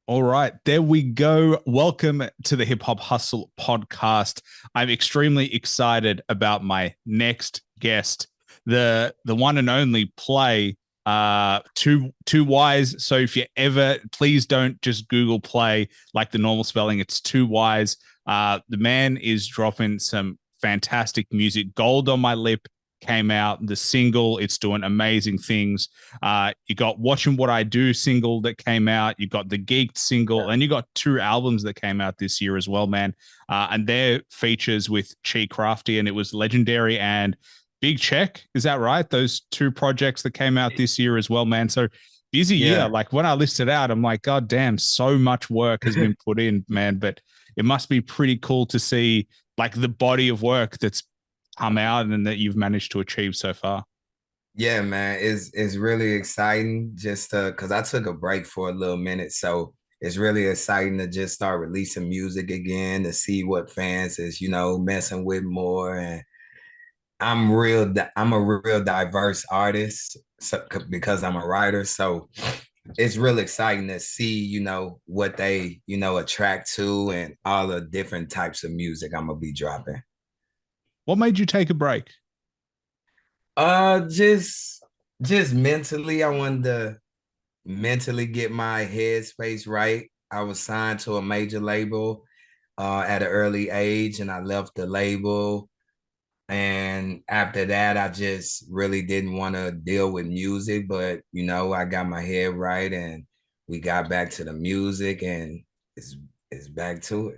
All right, there we go. Welcome to the Hip Hop Hustle podcast. I'm extremely excited about my next guest, the one and only Playy. Two Y's. So if you ever, please don't just Google Play like the normal spelling. It's two Y's. The man is dropping some fantastic music. Gold on My Lip came out. The single, it's doing amazing things. You got Watching What I Do single that came out. You got the Geeked single, and you got two albums that came out this year as well, man. And they're features with Chi Crafty, and it was Legendary and Big Check. Is that right? Those two projects that came out this year as well, man. So busy year. Yeah. Like when I listed out, I'm like, God damn, so much work has been put in, man. But it must be pretty cool to see like the body of work that's come out and that you've managed to achieve so far. Yeah, man. It's really exciting just because I took a break for a little minute. So it's really exciting to just start releasing music again to see what fans is, messing with more. And I'm a real diverse artist because I'm a writer. So it's real exciting to see, what they, attract to and all the different types of music I'm gonna be dropping. What made you take a break? Uh, just just mentally, I wanted to mentally get my headspace right. I was signed to a major label at an early age, and I left the label. And after that, I just really didn't want to deal with music, but I got my head right, and we got back to the music, and it's back to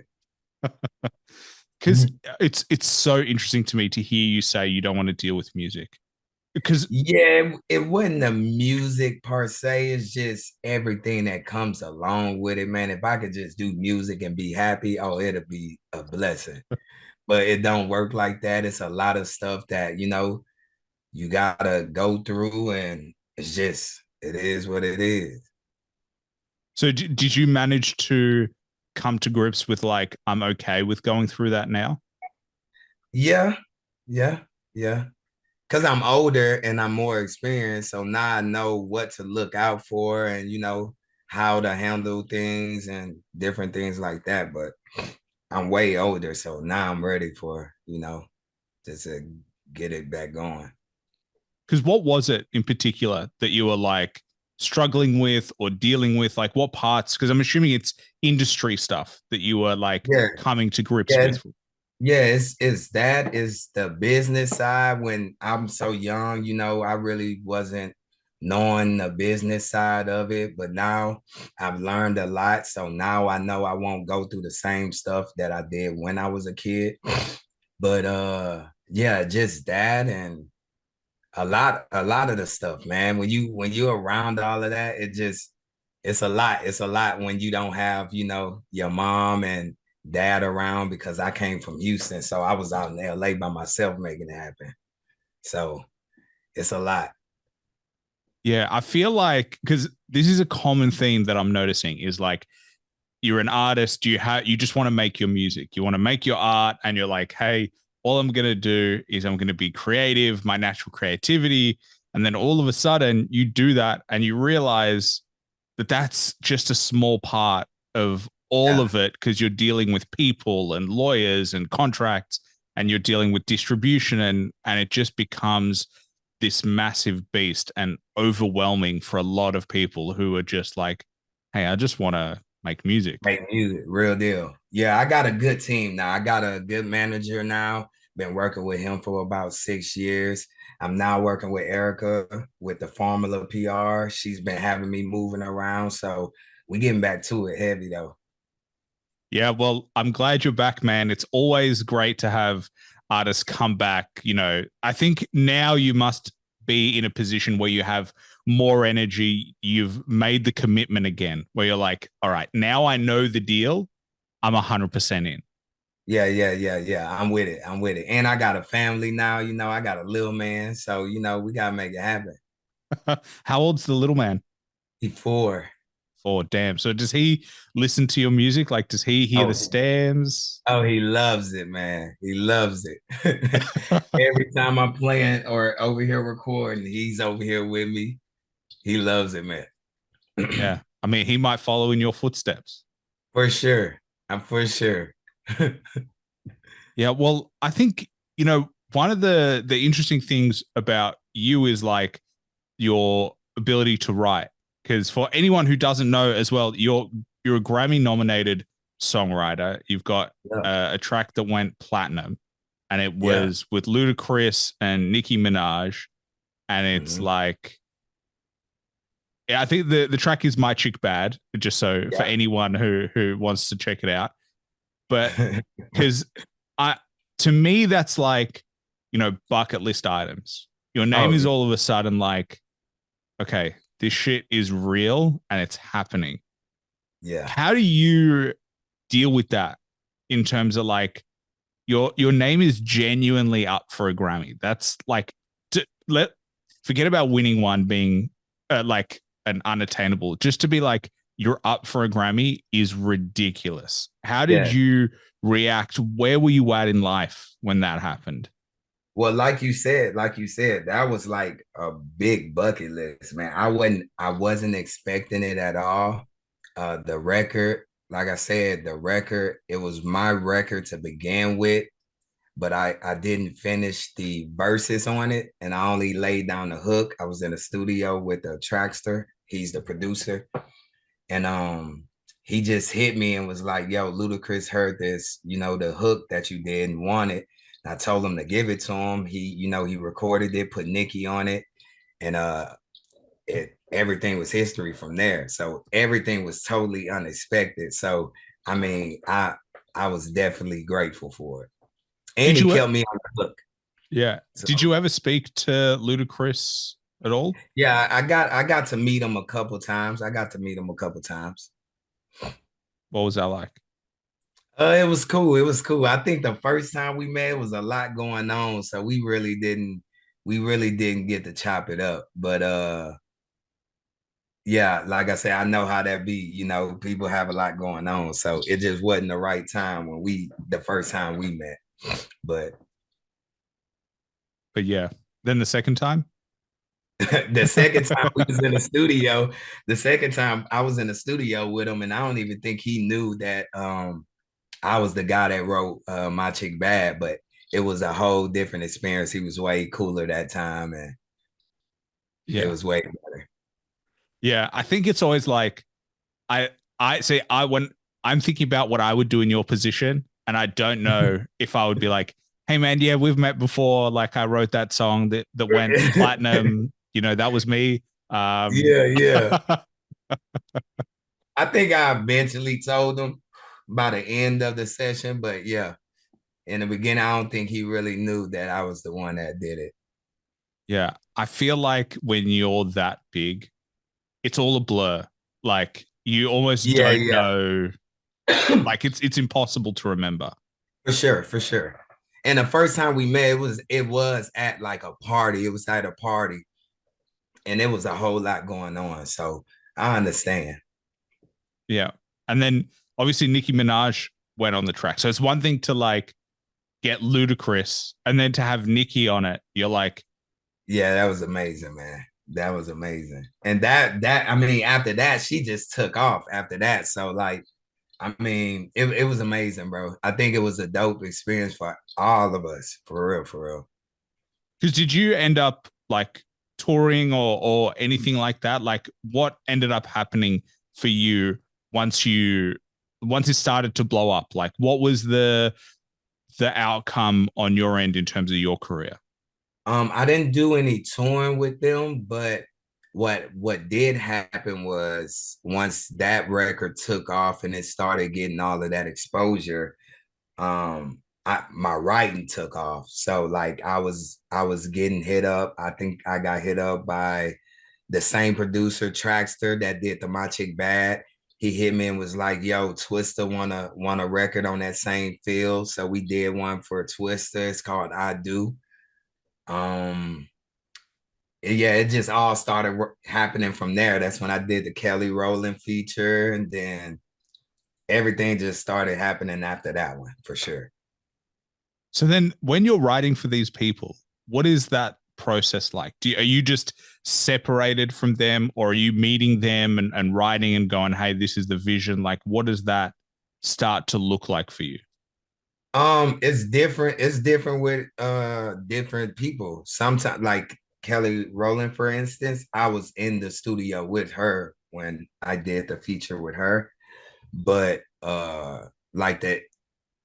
Because it. it's so interesting to me to hear you say you don't want to deal with music. Because Yeah, it wasn't the music per se. It's just everything that comes along with it, man. If I could just do music and be happy, oh, it'll be a blessing. But it don't work like that. It's a lot of stuff that, you gotta go through, and it is what it is. so did you manage to come to grips with like I'm okay with going through that now? Yeah, yeah, yeah. Because I'm older and I'm more experienced, so now I know what to look out for and how to handle things and different things like that. But I'm way older, so now I'm ready for just to get it back going. Because what was it in particular that you were like struggling with or dealing with? Like what parts? Because I'm assuming it's industry stuff that you were like Yeah, coming to grips yeah, with. yeah. It's that is the business side. When I'm so young, I really wasn't knowing the business side of it, but now I've learned a lot. So now I know I won't go through the same stuff that I did when I was a kid. But yeah, just that and a lot of the stuff, man. When you're around all of that, it's a lot. It's a lot when you don't have, your mom and dad around because I came from Houston. So I was out in LA by myself making it happen. So it's a lot. Yeah, I feel like because this is a common theme that I'm noticing is like you're an artist, you just want to make your music, you want to make your art, and you're like, hey, all I'm gonna do is I'm gonna be creative, my natural creativity, and then all of a sudden you do that and you realize that that's just a small part of all Yeah. of it because you're dealing with people and lawyers and contracts and you're dealing with distribution and it just becomes this massive beast and overwhelming for a lot of people who are just like, hey, I just want to make music. Make music, real deal. Yeah, I got a good team now. I got a good manager now. Been working with him for about 6 years. I'm now working with Erica with the Formula PR. She's been having me moving around. So we getting back to it heavy though. Yeah, well, I'm glad you're back, man. It's always great to have artists come back. You know, I think now you must be in a position where you have more energy. You've made the commitment again, where you're like, all right, now I know the deal. I'm 100% in. Yeah, yeah, yeah, yeah. I'm with it. I'm with it. And I got a family now, I got a little man. So, we gotta make it happen. How old's the little man? He 4. Oh, damn. So does he listen to your music? Like, does he hear the Oh, stems? oh, he loves it, man. He loves it. Every time I'm playing or over here recording, he's over here with me. He loves it, man. Yeah. I mean, he might follow in your footsteps. For sure. I'm for sure. Yeah, well, I think, one of the interesting things about you is like your ability to write. Because for anyone who doesn't know as well, you're a Grammy nominated songwriter. You've got Yeah. a track that went platinum, and it Yeah. was with Ludacris and Nicki Minaj, and it's Mhm. like, yeah, I think the track is My Chick Bad, just so for Yeah. anyone who wants to check it out. But because I to me that's like, bucket list items. Your name Oh, is yeah. all of a sudden like, okay, this shit is real and it's happening. Yeah. How do you deal with that in terms of like your name is genuinely up for a Grammy? That's like, let forget about winning one being like an unattainable. Just to be like you're up for a Grammy is ridiculous. How did Yeah. you react? Where were you at in life when that happened? Well, like you said, that was like a big bucket list, man. I wasn't expecting it at all. The record, like I said, the record, it was my record to begin with, but I didn't finish the verses on it, and I only laid down the hook. I was in the studio with the Trackster. He's the producer, and he just hit me and was like, "Yo, Ludacris heard this, the hook that you did and wanted." I told him to give it to him. He recorded it, put Nicki on it, and everything was history from there. So everything was totally unexpected. So I mean, I was definitely grateful for it, and Did he you? kept me on the hook. Yeah. So Did you ever speak to Ludacris at all? yeah, I got to meet him a couple times. What was that like? It was cool. It was cool. I think the first time we met, it was a lot going on, so we really didn't get to chop it up. But yeah, like I said, I know how that be. People have a lot going on, so it just wasn't the right time the first time we met. But But yeah. Then the second time? the second time we was in the studio, the second time I was in the studio with him, and I don't even think he knew that I was the guy that wrote My Chick Bad, but it was a whole different experience. He was way cooler that time, and it Yeah. was way better. Yeah. I think it's always like I I say I when I'm thinking about what I would do in your position, and I don't know if I would be like, hey man, yeah, we've met before. Like I wrote that song that went platinum. That was me. Yeah, yeah. I think I eventually told him by the end of the session, but yeah, in the beginning, I don't think he really knew that I was the one that did it. Yeah. I feel like when you're that big, it's all a blur. Like you almost Yeah, don't yeah. know. Like it's impossible to remember. For sure, for sure. And the first time we met, it was at like a party. It was at a party, and there was a whole lot going on. So I understand. Yeah. And then obviously Nicki Minaj went on the track. So it's one thing to like get Ludacris and then to have Nicki on it. You're like, Yeah, that was amazing, man. That was amazing. And that I mean, after that, she just took off after that. So like, I mean, it was amazing, bro. I think it was a dope experience for all of us, for real, for real. because did you end up like touring or anything like that? Like what ended up happening for you once you once it started to blow up? Like what was the outcome on your end in terms of your career? I didn't do any touring with them, but what did happen was once that record took off and it started getting all of that exposure, my writing took off. So like I was getting hit up. I think I got hit up by the same producer Trackster that did the My Chick Bad. He hit me and was like, "Yo, Twister want a record on that same field." So we did one for Twister. It's called I Do. Um, yeah, it just all started happening from there. That's when I did the Kelly Rowland feature, and then everything just started happening after that one for sure. So then when you're writing for these people, what is that process like? Are you just separated from them, or are you meeting them and writing and going, hey, this is the vision? Like, what does that start to look like for you? It's different. It's different with different people. Sometimes, like Kelly Rowland, for instance, I was in the studio with her when I did the feature with her. But like that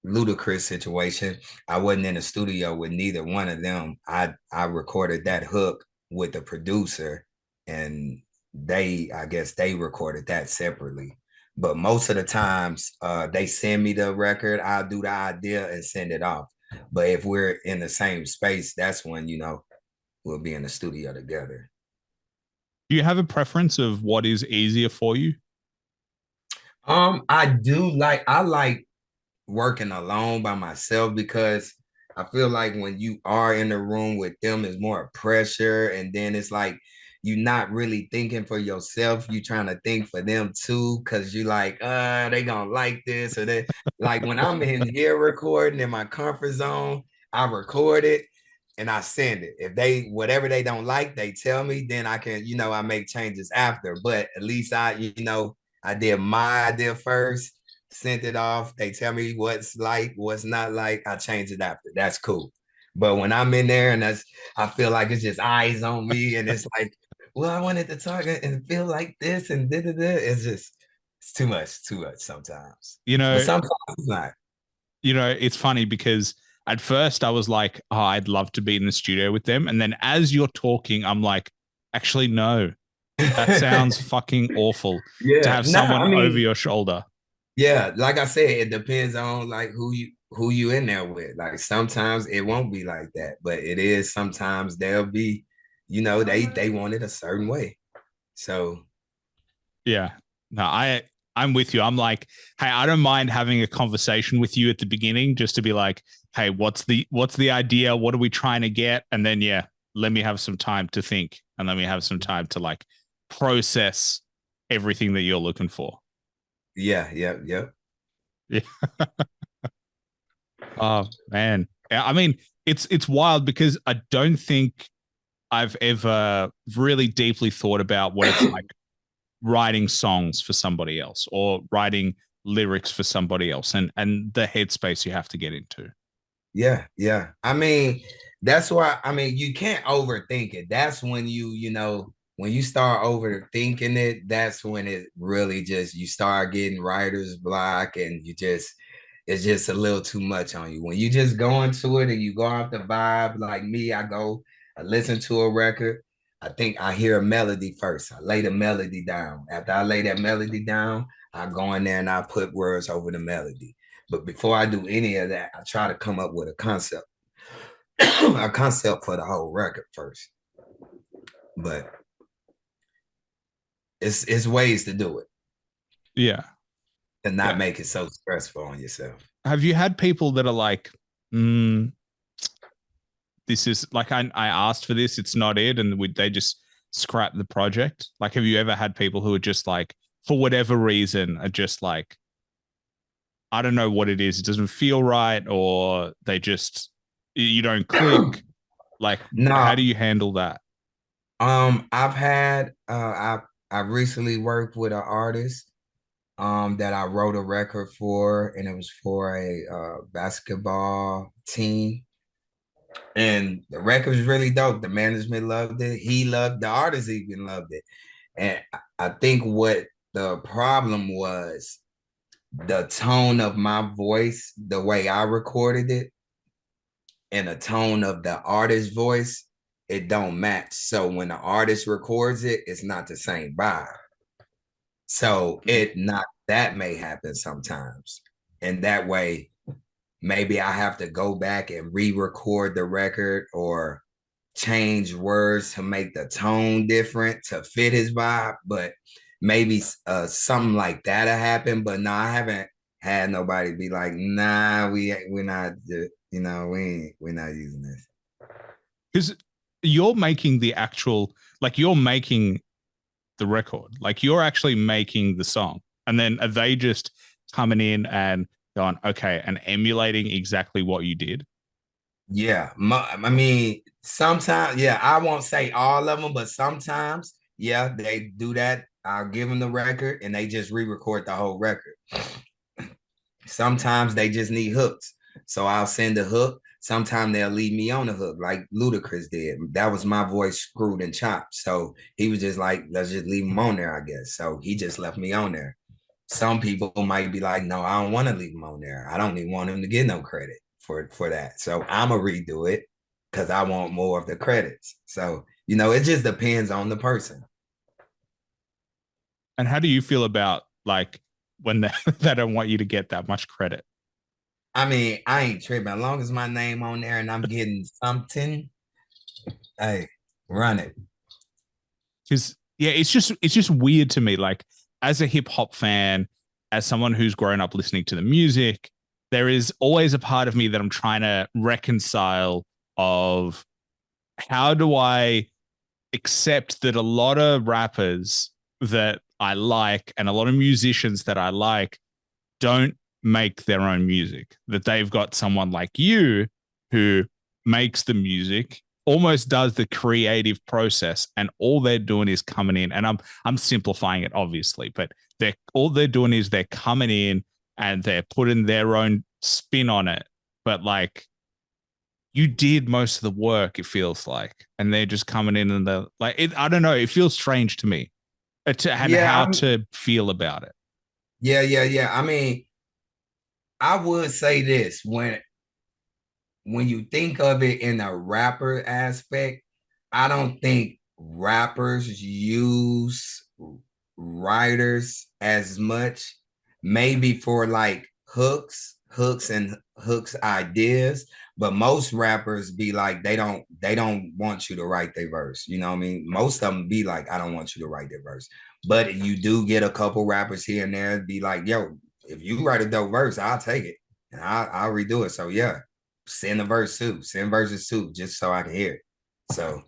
Ludacris situation, I wasn't in the studio with neither one of them. I recorded that hook with the producer, and I guess they recorded that separately. But most of the times, they send me the record, I'll do the idea and send it off. But if we're in the same space, that's when, we'll be in the studio together. Do you have a preference of what is easier for you? I like working alone by myself because I feel like when you are in the room with them, it's more pressure. And then it's like you're not really thinking for yourself. You trying to think for them too, because you like, they gonna like this or that. Like when I'm in here recording in my comfort zone, I record it and I send it. If they whatever they don't like, they tell me, then I can, I make changes after. But at least I did my idea first, sent it off. They tell me what's like, what's not like. I change it after. That's cool. But when I'm in there and I feel like it's just eyes on me, and it's like, well, I wanted to talk and feel like this and da da da. It's too much sometimes. But sometimes it's not. It's funny because at first I was like, oh, I'd love to be in the studio with them. And then as you're talking, I'm like, actually, no, that sounds fucking awful to have someone over your shoulder. Yeah, like I said, it depends on like who you in there with. Like sometimes it won't be like that, but it is sometimes they'll be, they want it a certain way. So yeah. No, I'm with you. I'm like, hey, I don't mind having a conversation with you at the beginning just to be like, hey, what's the idea? What are we trying to get? And then let me have some time to think and let me have some time to like process everything that you're looking for. Yeah. Yeah. Oh man. I mean, it's wild because I don't think I've ever really deeply thought about what it's like writing songs for somebody else or writing lyrics for somebody else and the headspace you have to get into. Yeah. I mean, that's why you can't overthink it. That's when when you start overthinking it, that's when it really just you start getting writer's block and it's just a little too much on you. When you just go into it and you go off the vibe, like me, I listen to a record. I think I hear a melody first. I lay the melody down. After I lay that melody down, I go in there and I put words over the melody. But before I do any of that, I try to come up with a concept, a concept for the whole record first. But it's ways to do it. Yeah. And not make it so stressful on yourself. Have you had people that are like, this is like I asked for this, it's not it, and they just scrap the project? Like, have you ever had people who are just like, for whatever reason, are just like, I don't know what it is, it doesn't feel right, or you don't click? Like, no. How do you handle that? I've had I recently worked with an artist that I wrote a record for, and it was for a basketball team. And the record was really dope. The management loved it. The artist even loved it. And I think what the problem was, the tone of my voice, the way I recorded it, and the tone of the artist's voice, it don't match. So when the artist records it, it's not the same vibe. So that may happen sometimes. And that way, maybe I have to go back and re-record the record or change words to make the tone different to fit his vibe. But maybe something like that will happen. But no, I haven't had nobody be like, nah, we're not, we're not using this. Because you're making the actual, like you're making the record, like you're actually making the song, and then are they just coming in and going, okay, and emulating exactly what you did? Yeah, I mean, sometimes, yeah, I won't say all of them, but sometimes, yeah, they do that. I'll give them the record and they just re-record the whole record. Sometimes they just need hooks. So I'll send a hook. Sometimes they'll leave me on the hook, like Ludacris did. That was my voice screwed and chopped. So he was just like, let's just leave him on there, I guess. So he just left me on there. Some people might be like, no, I don't want to leave him on there. I don't even want him to get no credit for that. So I'ma redo it because I want more of the credits. So, it just depends on the person. And how do you feel about like when they don't want you to get that much credit? I mean, I ain't tripping. As long as my name on there and I'm getting something, hey, run it. Because yeah, it's just weird to me. Like as a hip hop fan, as someone who's grown up listening to the music, there is always a part of me that I'm trying to reconcile of how do I accept that a lot of rappers that I like and a lot of musicians that I like don't make their own music, that they've got someone like you who makes the music, almost does the creative process, and all they're doing is coming in. And I'm simplifying it obviously, but they're doing is they're coming in and they're putting their own spin on it. But like you did most of the work, it feels like, and they're just coming in and they're like, I don't know, it feels strange to me and Yeah, how to feel about it. yeah. I mean, I would say this when you think of it in a rapper aspect, I don't think rappers use writers as much, maybe for like hooks ideas, but most rappers be like they don't want you to write their verse. You know what I mean? Most of them be like, I don't want you to write their verse. But you do get a couple rappers here and there be like, yo, if you write a dope verse, I'll take it and I'll redo it. So yeah, send a verse too, send verses too, just so I can hear it. So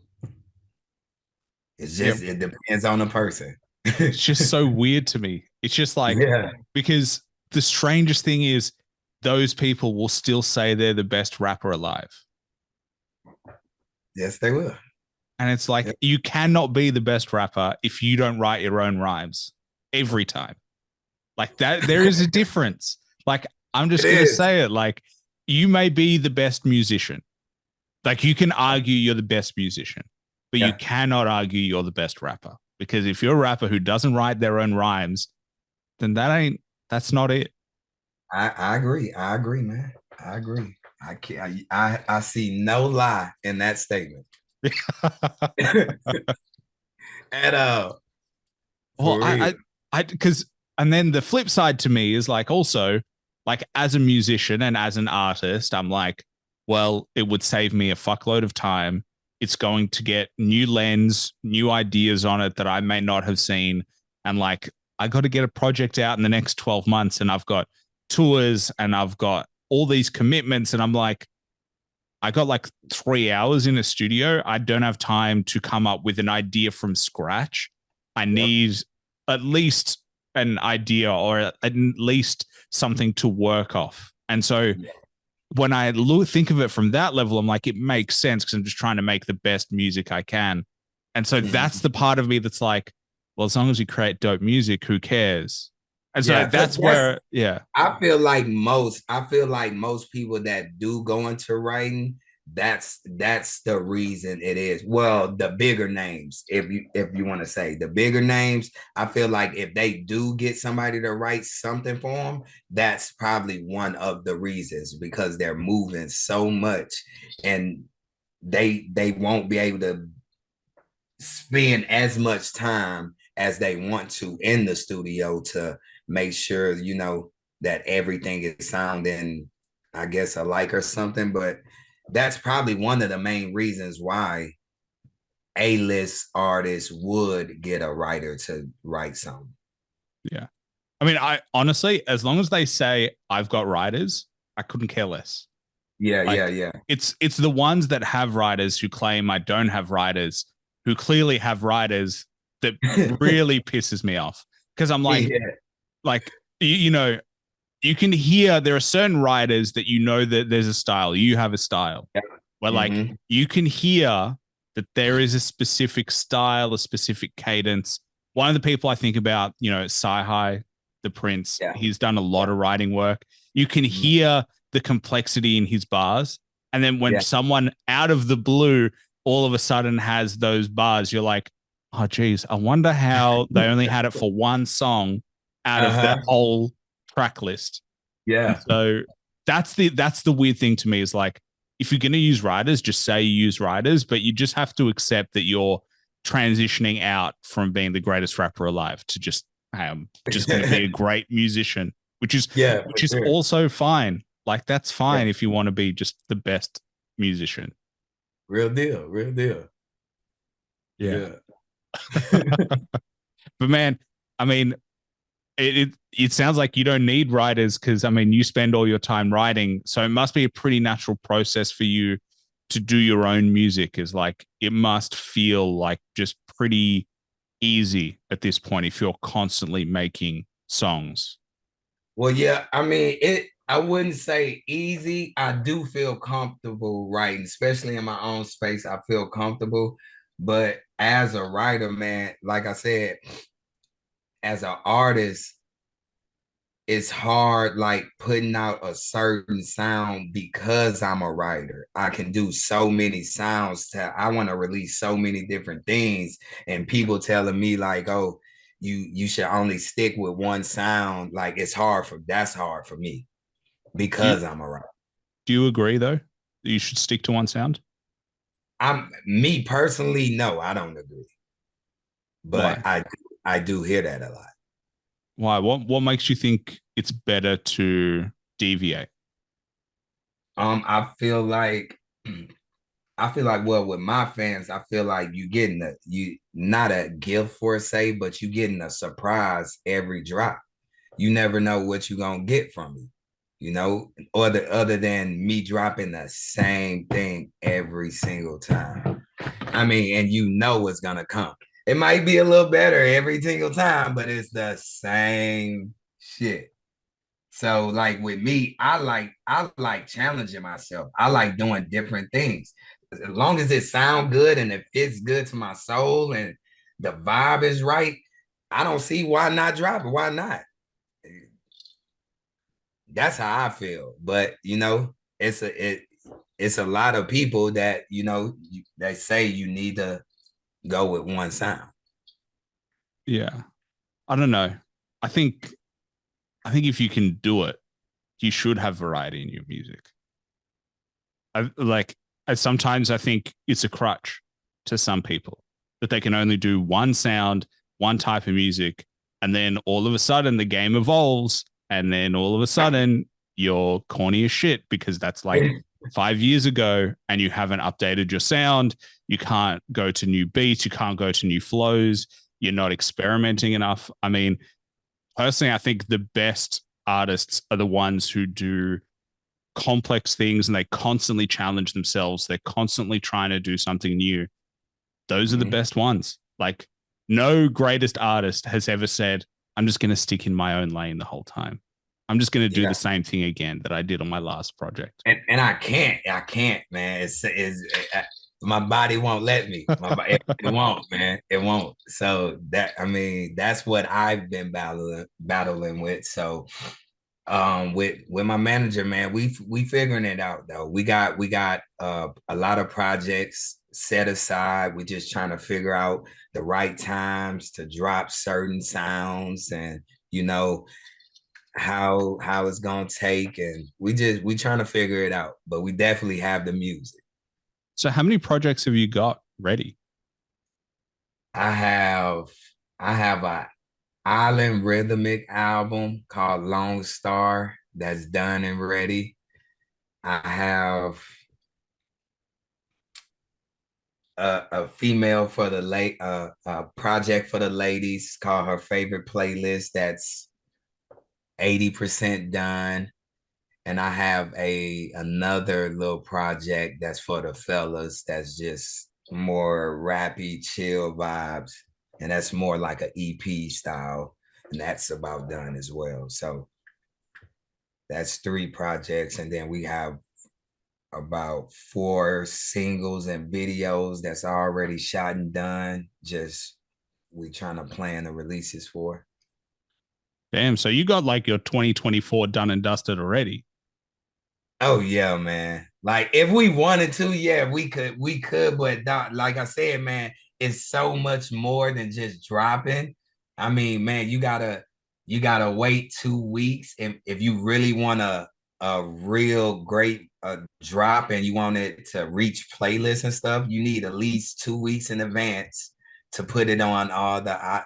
Yeah, it depends on the person. it's just so weird to me. It's just like Yeah. because the strangest thing is those people will still say they're the best rapper alive. Yes, they will. And it's like Yep. you cannot be the best rapper if you don't write your own rhymes every time. Like that there is a difference. Like I'm It just going to is. say it like you may be the best musician. Like you can argue you're the best musician, but you Yeah, cannot argue you're the best rapper because if you're a rapper who doesn't write their own rhymes, then that's not it. I agree. I agree, man. I agree. I can't. I see no lie in that statement at all. Well, For real. because, and then the flip side to me is like also, like as a musician and as an artist, I'm like, well, it would save me a fuckload of time. It's going to get new lens, new ideas on it that I may not have seen. And like, I got to get a project out in the next 12 months, and I've got tours and I've got all these commitments. And I'm like, I got like 3 hours in a studio. I don't have time to come up with an idea from scratch. I Yep. need at least an idea or at least something to work off. And so Yeah. when I think of it from that level, I'm like, it makes sense because I'm just trying to make the best music I can. And so that's Mhm. the part of me that's like, well, as long as you create dope music, who cares? And so Yeah, because that's where, yeah, I feel like most people that do go into writing, that's the reason it is. Well, the bigger names, if you want to say the bigger names, I feel like if they do get somebody to write something for them, that's probably one of the reasons because they're moving so much and they won't be able to spend as much time as they want to in the studio to make sure that everything is sounding, I guess, alike or something. But that's probably one of the main reasons why A-list artists would get a writer to write something. yeah. I mean, I honestly, as long as they say I've got writers, I couldn't care less. Yeah, yeah, Like yeah. it's the ones that have writers who claim I don't have writers, who clearly have writers, that really pisses me off. Because I'm Yeah. like you know, you can hear there are certain writers that you know that there's a style. You have a style. Yeah. Where like you can hear that there is a specific style, a specific cadence. One of the people I think about, you know, Sci-Hi, the Prince, Yeah. he's done a lot of writing work. You can Mhm. hear the complexity in his bars. And then when Yeah. someone out of the blue all of a sudden has those bars, you're like, oh, geez, I wonder how they only had it for one song out of their Uh-huh. whole track list. And Yeah. so that's the weird thing to me is like, if you're going to use writers, just say you use writers, but you just have to accept that you're transitioning out from being the greatest rapper alive to just, hey, I'm just going to be a great musician, which is Yeah, which for is sure. also fine. Like that's Yeah. fine if you want to be just the best musician. Real deal. Real deal. Yeah. Yeah. But man, I mean, it sounds like you don't need writers because I mean you spend all your time writing, so it must be a pretty natural process for you to do your own music. Is like it must feel like just pretty easy at this point if you're constantly making songs. Well, yeah, I mean, I wouldn't say easy. I do feel comfortable writing, especially in my own space. I feel comfortable. But as a writer, man, like I said, as an artist, it's hard like putting out a certain sound because I'm a writer. I can do so many sounds to I want to release so many different things, and people telling me like, oh, you should only stick with one sound. Like that's hard for me Do you, because I'm a writer. do you agree though that you should stick to one sound? I'm me personally, no, I don't agree. But Why? I do hear that a lot. Why? What makes you think it's better to deviate? I feel like well with my fans, I feel like you getting you not a gift for say, but you getting a surprise every drop. You never know what you're gonna get from me, you know, other than me dropping the same thing every single time. I mean, and you know it's gonna come. It might be a little better every single time, but it's the same shit. So like with me, I like challenging myself. I like doing different things. As long as it sounds good and it fits good to my soul and the vibe is right, I don't see why not drop it. Why not? That's how I feel. But you know, it's a lot of people that they say you need to go with one sound. Yeah, I don't know. I think I think if you can do it, you should have variety in your music. I like sometimes I think it's a crutch to some people that they can only do one sound, one type of music, and then all of a sudden the game evolves, and then all of a sudden you're corny as shit because that's like 5 years ago and you haven't updated your sound. You can't go to new beats, you can't go to new flows, you're not experimenting enough. I mean, personally, I think the best artists are the ones who do complex things and they constantly challenge themselves. They're constantly trying to do something new. Those are the Mhm. best ones. Like, no greatest artist has ever said, I'm just going to stick in my own lane the whole time. I'm just going to do Yeah. the same thing again that I did on my last project. And I can't, man. My body won't let me. It won't, man. It won't. So I mean, that's what I've been battling with. So, with my manager, man, we figuring it out though. We got a lot of projects set aside. We're just trying to figure out the right times to drop certain sounds and you know how it's gonna take, and we trying to figure it out, but we definitely have the music. So, how many projects have you got ready? I have I have a island rhythmic album called Lone Star that's done and ready. I have a female for the late a project for the ladies called Her Favorite Playlist that's 80% done. And I have another little project that's for the fellas that's just more rappy, chill vibes. And that's more like an EP style. And that's about done as well. So That's 3 projects. And then we have about 4 singles and videos that's already shot and done. Just we trying to plan the releases for. Damn. So you got like your 2024 done and dusted already. Oh yeah, man. Like if we wanted to, yeah, we could, but not, like I said, man, it's so much more than just dropping. I mean, man, you gotta wait 2 weeks if you really want a real great drop and you want it to reach playlists and stuff, you need at least 2 weeks in advance to put it on all the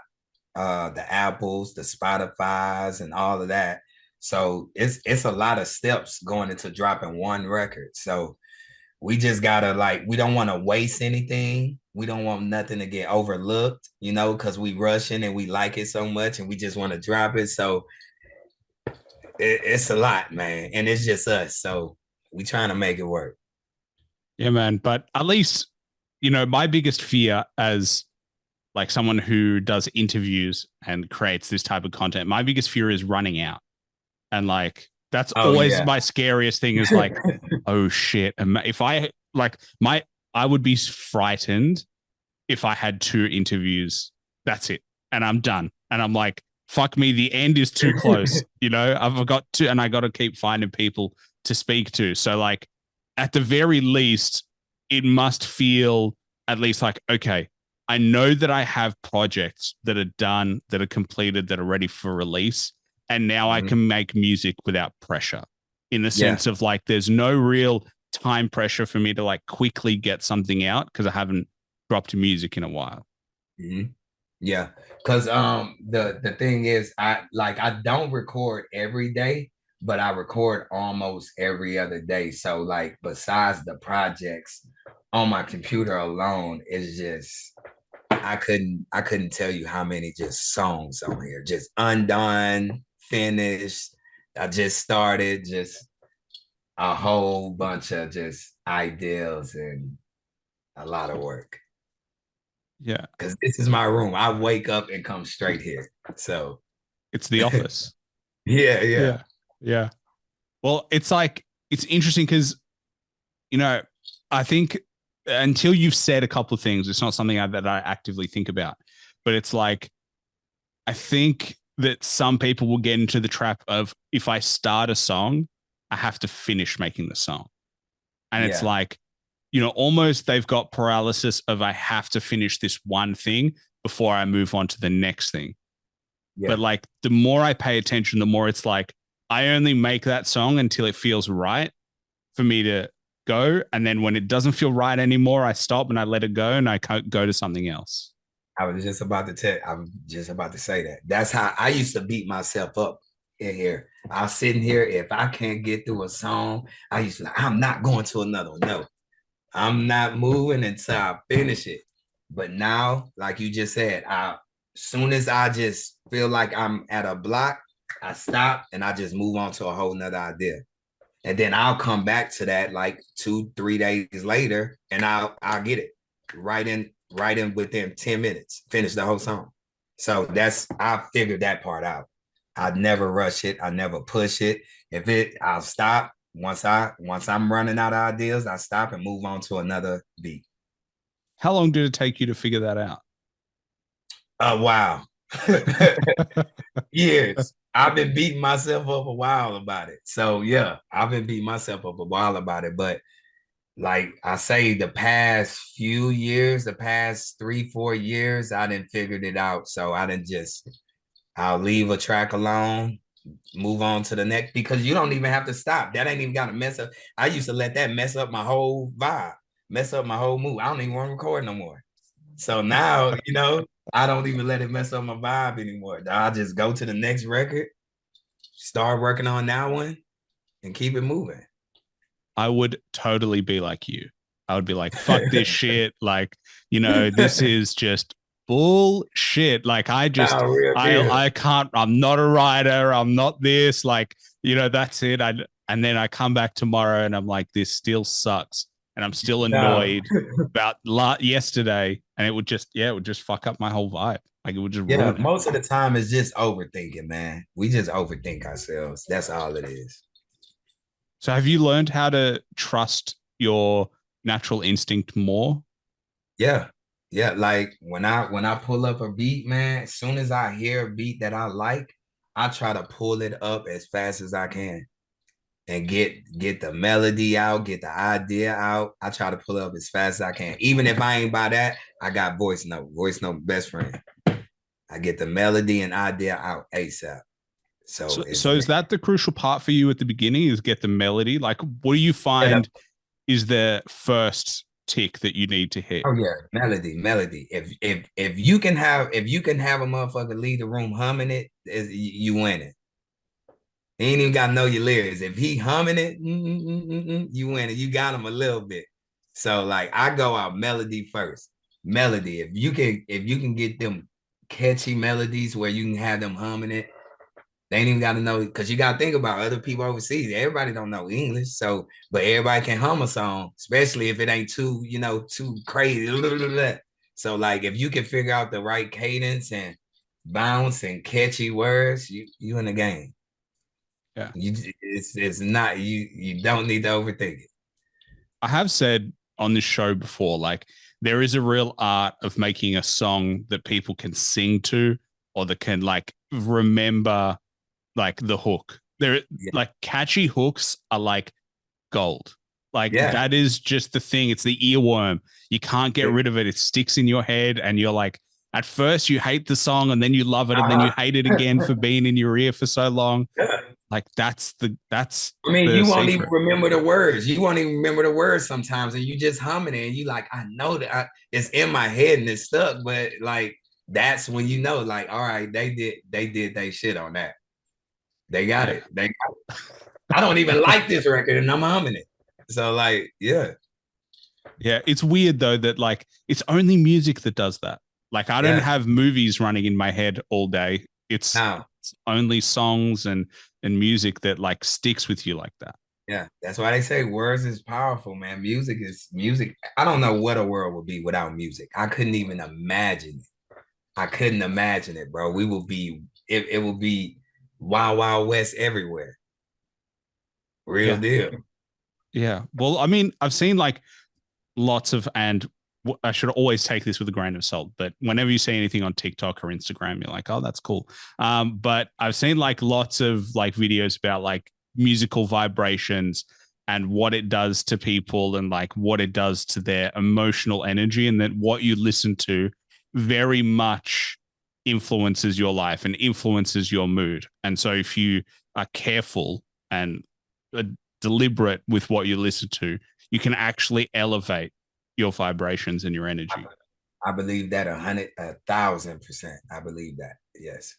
Apples, the Spotify's, and all of that. So it's a lot of steps going into dropping one record. So we just gotta like we don't want to waste anything. We don't want nothing to get overlooked, because we rushing and we like it so much and we just want to drop it. So it's a lot, man, and it's just us. So we trying to make it work. Yeah, man. But at least, my biggest fear as like someone who does interviews and creates this type of content, my biggest fear is running out. And like, that's always my scariest thing is like, oh shit. If I like I would be frightened if I had 2 interviews. That's it. And I'm done. And I'm like, fuck me. The end is too close. I've got to, and I got to keep finding people to speak to. So like, at the very least, it must feel at least like, okay, I know that I have projects that are done, that are completed, that are ready for release. And now I can make music without pressure in the sense of like, there's no real time pressure for me to like quickly get something out because I haven't dropped music in a while. Mm-hmm. Yeah. Cause the thing is I don't record every day, but I record almost every other day. So like besides the projects on my computer alone, it's just I couldn't tell you how many just songs on here, just undone, finished. I just started, just a whole bunch of just ideas and a lot of work. Yeah. Because this is my room. I wake up and come straight here. So it's the office. Yeah. Well, it's like, it's interesting because, I think until you've said a couple of things, it's not something that I actively think about. But it's like, I think that some people will get into the trap of if I start a song, I have to finish making the song. And it's like, almost they've got paralysis of I have to finish this one thing before I move on to the next thing. Yeah. But like the more I pay attention, the more it's like I only make that song until it feels right for me to go. And then when it doesn't feel right anymore, I stop and I let it go and I go to something else. I was just about to say that. That's how I used to beat myself up in here. I was sitting here. If I can't get through a song, I used to like, I'm not going to another one. No, I'm not moving until I finish it. But now, like you just said, as soon as I just feel like I'm at a block, I stop and I just move on to a whole nother idea. And then I'll come back to that like 2-3 days later and I'll get it right in within 10 minutes, finish the whole song. So I figured that part out. I never rush it. I never push it. I'll stop. Once I'm running out of ideas, I stop and move on to another beat. How long did it take you to figure that out? Wow. Years. I've been beating myself up a while about it. So yeah, I've been beating myself up a while about it. But like I say, the past few years, the past 3-4 years, I didn't figured it out. So I'll leave a track alone, move on to the next, because you don't even have to stop. That ain't even got to mess up. I used to let that mess up my whole vibe, mess up my whole mood. I don't even want to record no more. So now, I don't even let it mess up my vibe anymore. I'll just go to the next record, start working on that one, and keep it moving. I would totally be like you. I would be like, fuck this shit. Like, this is just bullshit. Like I can't, I'm not a writer. I'm not this, like, that's it. And then I come back tomorrow and I'm like, this still sucks. And I'm still annoyed about yesterday. And it would just fuck up my whole vibe. Like it would just ruin it. Most of the time it's just overthinking, man. We just overthink ourselves. That's all it is. So have you learned how to trust your natural instinct more? Yeah. Yeah. Like when I pull up a beat, man, as soon as I hear a beat that I like, I try to pull it up as fast as I can and get the melody out, get the idea out. I try to pull it up as fast as I can. Even if I ain't by that, I got voice note. Voice note best friend. I get the melody and idea out ASAP. So So is that the crucial part for you at the beginning, is get the melody? Like, what do you find is the first tick that you need to hit? oh yeah, melody. If you can have a motherfucker leave the room humming it, you win it. He ain't even gotta know your lyrics. If he humming it, you win it. You got him a little bit. So like I go out melody first. Melody. If you can get them catchy melodies where you can have them humming it, they ain't even gotta know, because you gotta think about other people overseas. Everybody don't know English. So but everybody can hum a song, especially if it ain't too crazy. So like if you can figure out the right cadence and bounce and catchy words, you in the game. Yeah. It's not, you don't need to overthink it. I have said on this show before, like, there is a real art of making a song that people can sing to, or that can like remember like the hook. There, Yeah. like, catchy hooks are like gold. Like, Yeah. that is just the thing. It's the earworm. You can't get rid of it. It sticks in your head, and you're like, at first you hate the song, and then you love it, and then you hate it again for being in your ear for so long. Yeah. Like, that's I mean, the you won't secret. even remember the words. You won't even remember the words sometimes, and you just humming it, and you like, I know that it's in my head and it's stuck. But like, that's when you know, like, all right, they did they shit on that. They got Yeah. it. They got it. I don't even like this record, and I'm humming it. So like, yeah. Yeah, it's weird though that like it's only music that does that. Like, I don't Yeah. have movies running in my head all day. It's Now, only songs and music that like sticks with you like that. yeah, that's why they say words is powerful, man. Music is music. I don't know what a world would be without music. I couldn't even imagine it. I couldn't imagine it, bro. We will be it will be wild, wild west everywhere. Real Yeah. deal. Yeah. Well, I mean, I've seen like lots of, and I should always take this with a grain of salt, but whenever you see anything on TikTok or Instagram, you're like, oh, that's cool. But I've seen like lots of like videos about like musical vibrations and what it does to people, and like what it does to their emotional energy, and that what you listen to very much influences your life and influences your mood. And so if you are careful and deliberate with what you listen to, you can actually elevate your vibrations and your energy. I believe that 1,000%. I believe that. Yes.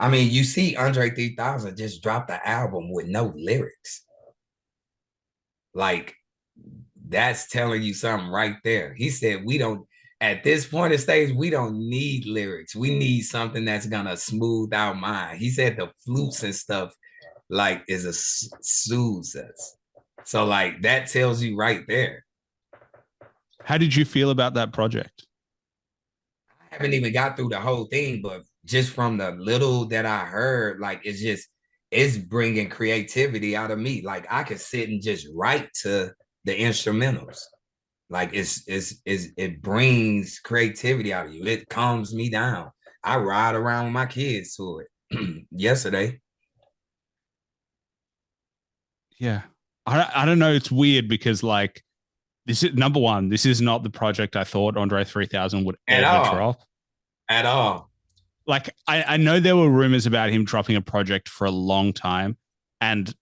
I mean, you see Andre 3000 just dropped the album with no lyrics. Like, that's telling you something right there. He said, we don't, at this point of stage, we don't need lyrics. We need something that's gonna smooth our mind. He said the flutes and stuff like is a soothes us. So like that tells you right there. How did you feel about that project? I haven't even got through the whole thing, but just from the little that I heard, like it's bringing creativity out of me. Like I could sit and just write to the instrumentals. Like it brings creativity out of you. It calms me down. I ride around with my kids to it yesterday. Yeah. I don't know. It's weird because like, this is number one, this is not the project I thought Andre 3000 would At ever all. drop. At all. Like, I know there were rumors about him dropping a project for a long time, and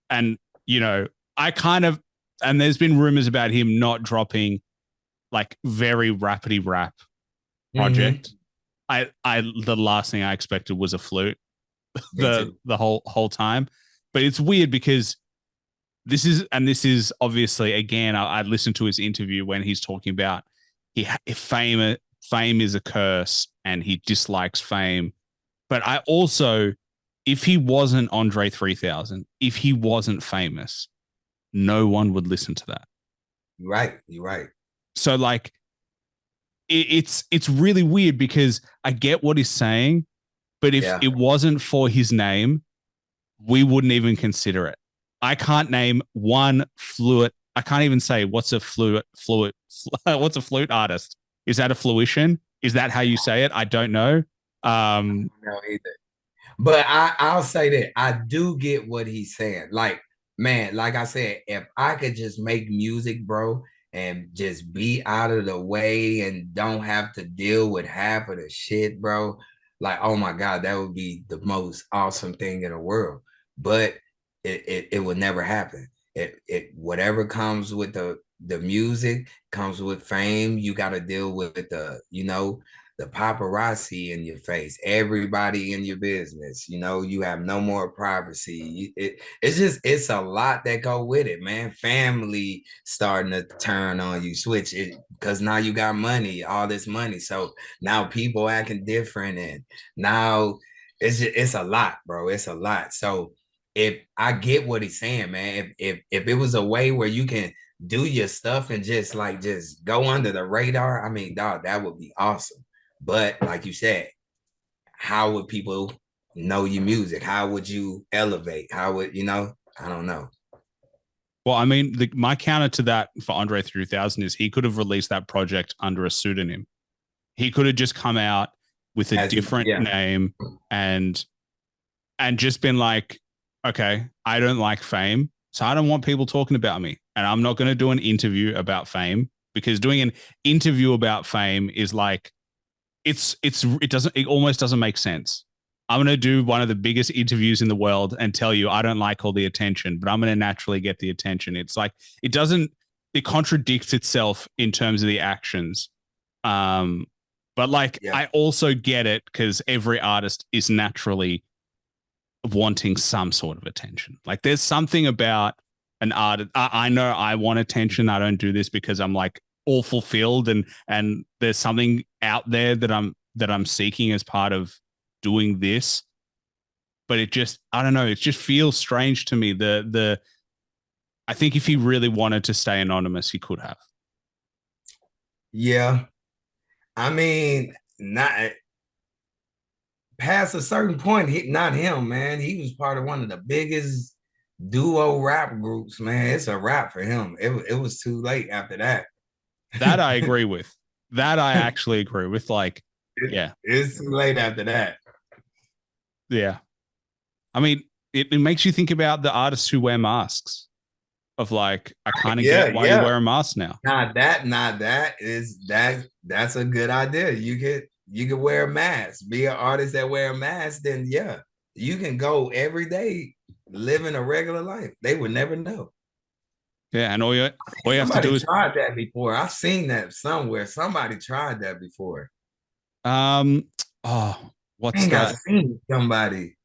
and you know, I kind of, and there's been rumors about him not dropping like very rapidy rap project. I the last thing I expected was a flute the whole time. But it's weird because this is obviously, again, I listened to his interview when he's talking about fame is a curse and he dislikes fame. But I also, if he wasn't Andre 3000, if he wasn't famous, no one would listen to that. You're right. So like, it's really weird because I get what he's saying, but if it wasn't for his name, we wouldn't even consider it. I can't name one fluid. I can't even say what's a fluid. What's a flute artist? Is that a fluition? Is that how you say it? I don't know. No, either. But I'll say that I do get what he's saying. Like, man, like I said, if I could just make music, bro, and just be out of the way and don't have to deal with half of the shit, bro, like, oh my God, that would be the most awesome thing in the world. But it would never happen. It whatever comes with the music comes with fame. You got to deal with the paparazzi in your face, everybody in your business. You have no more privacy. It's a lot that go with it, man. Family starting to turn on you, switch it because now you got money, all this money. So now people acting different, and now it's a lot, bro. It's a lot. So if I get what he's saying, man, if it was a way where you can do your stuff and just go under the radar, I mean, dog, that would be awesome. But like you said, how would people know your music? How would you elevate? How would I don't know. Well, I mean, my counter to that for Andre 3000 is he could have released that project under a pseudonym. He could have just come out with a different name and just been like, okay, I don't like fame, so I don't want people talking about me, and I'm not going to do an interview about fame, because doing an interview about fame is like it almost doesn't make sense. I'm going to do one of the biggest interviews in the world and tell you I don't like all the attention, but I'm going to naturally get the attention. It's like it contradicts itself in terms of the actions. But like, yeah. I also get it because every artist is naturally wanting some sort of attention. Like there's something about an artist. I know I want attention. I don't do this because I'm like all fulfilled and there's something out there that I'm seeking as part of doing this. But I don't know, it just feels strange to me. I think if he really wanted to stay anonymous, he could have. Yeah. I mean, not past a certain point, not him, man. He was part of one of the biggest duo rap groups, man. It's a wrap for him. It was too late after that. That I agree with. That I actually agree with. Like, it's too late after that. Yeah. I mean, it makes you think about the artists who wear masks. Of like, I kind of get why you wear a mask now. That's a good idea. You could wear a mask, be an artist that wear a mask, then yeah, you can go every day living a regular life. They would never know. Yeah, and all you have to do is tried that before. I've seen that somewhere. Somebody tried that before. What's that? I've seen somebody.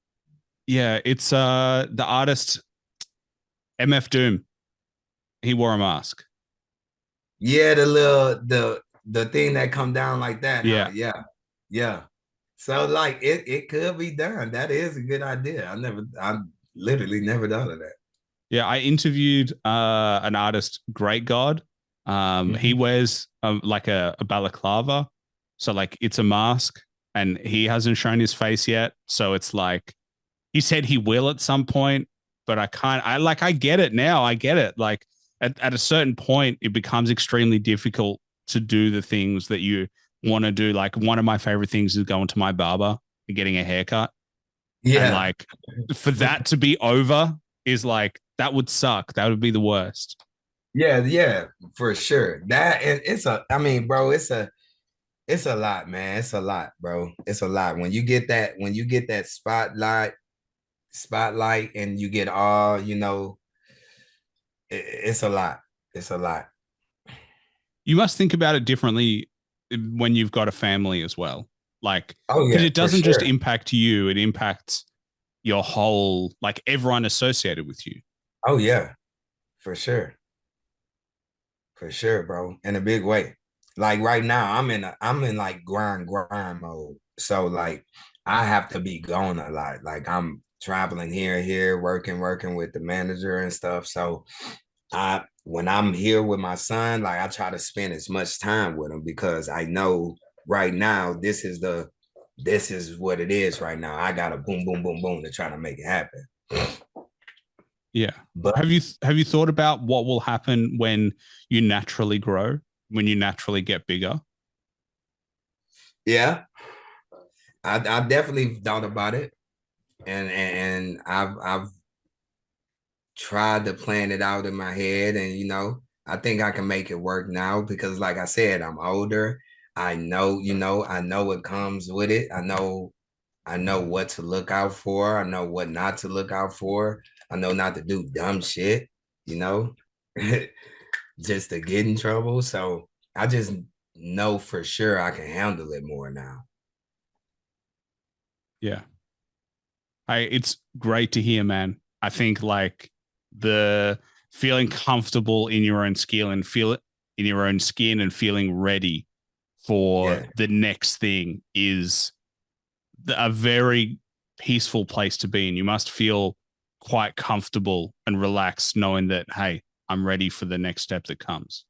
Yeah, it's the artist MF Doom. He wore a mask. Yeah, the thing that come down like that. Yeah. Huh? Yeah. So like it could be done. That is a good idea. I literally never thought of that. Yeah, I interviewed an artist, Great God. He wears like a balaclava, so like it's a mask, and he hasn't shown his face yet. So it's like he said he will at some point, but I can't. I get it now. I get it. Like at a certain point, it becomes extremely difficult to do the things that you want to do. Like one of my favorite things is going to my barber and getting a haircut. Yeah, and like for that to be over is like, that would suck. That would be the worst. Yeah, for sure. It's a lot, man. It's a lot, bro. It's a lot. When you get that spotlight and you get all, it's a lot. It's a lot. You must think about it differently when you've got a family as well. Like, because it doesn't just impact you, it impacts your whole, like everyone associated with you. Oh yeah, for sure. For sure, bro. In a big way. Like right now, I'm in like grind mode. So like I have to be gone a lot. Like I'm traveling here, working with the manager and stuff. So when I'm here with my son, like I try to spend as much time with him because I know right now this is what it is right now. I gotta boom, boom, boom, boom to try to make it happen. Yeah. But Have you thought about what will happen when you naturally grow, when you naturally get bigger? yeah, I definitely thought about it, and I've tried to plan it out in my head, and I think I can make it work now because, like I said, I'm older. I know what comes with it. I know what to look out for. I know what not to look out for. I know not to do dumb shit, you know, just to get in trouble. So I just know for sure I can handle it more now. Yeah. It's great to hear, man. I think like the feeling comfortable in your own skill and feel it in your own skin and feeling ready for Yeah. the next thing is a very peaceful place to be in. You must feel quite comfortable and relaxed knowing that, hey, I'm ready for the next step that comes.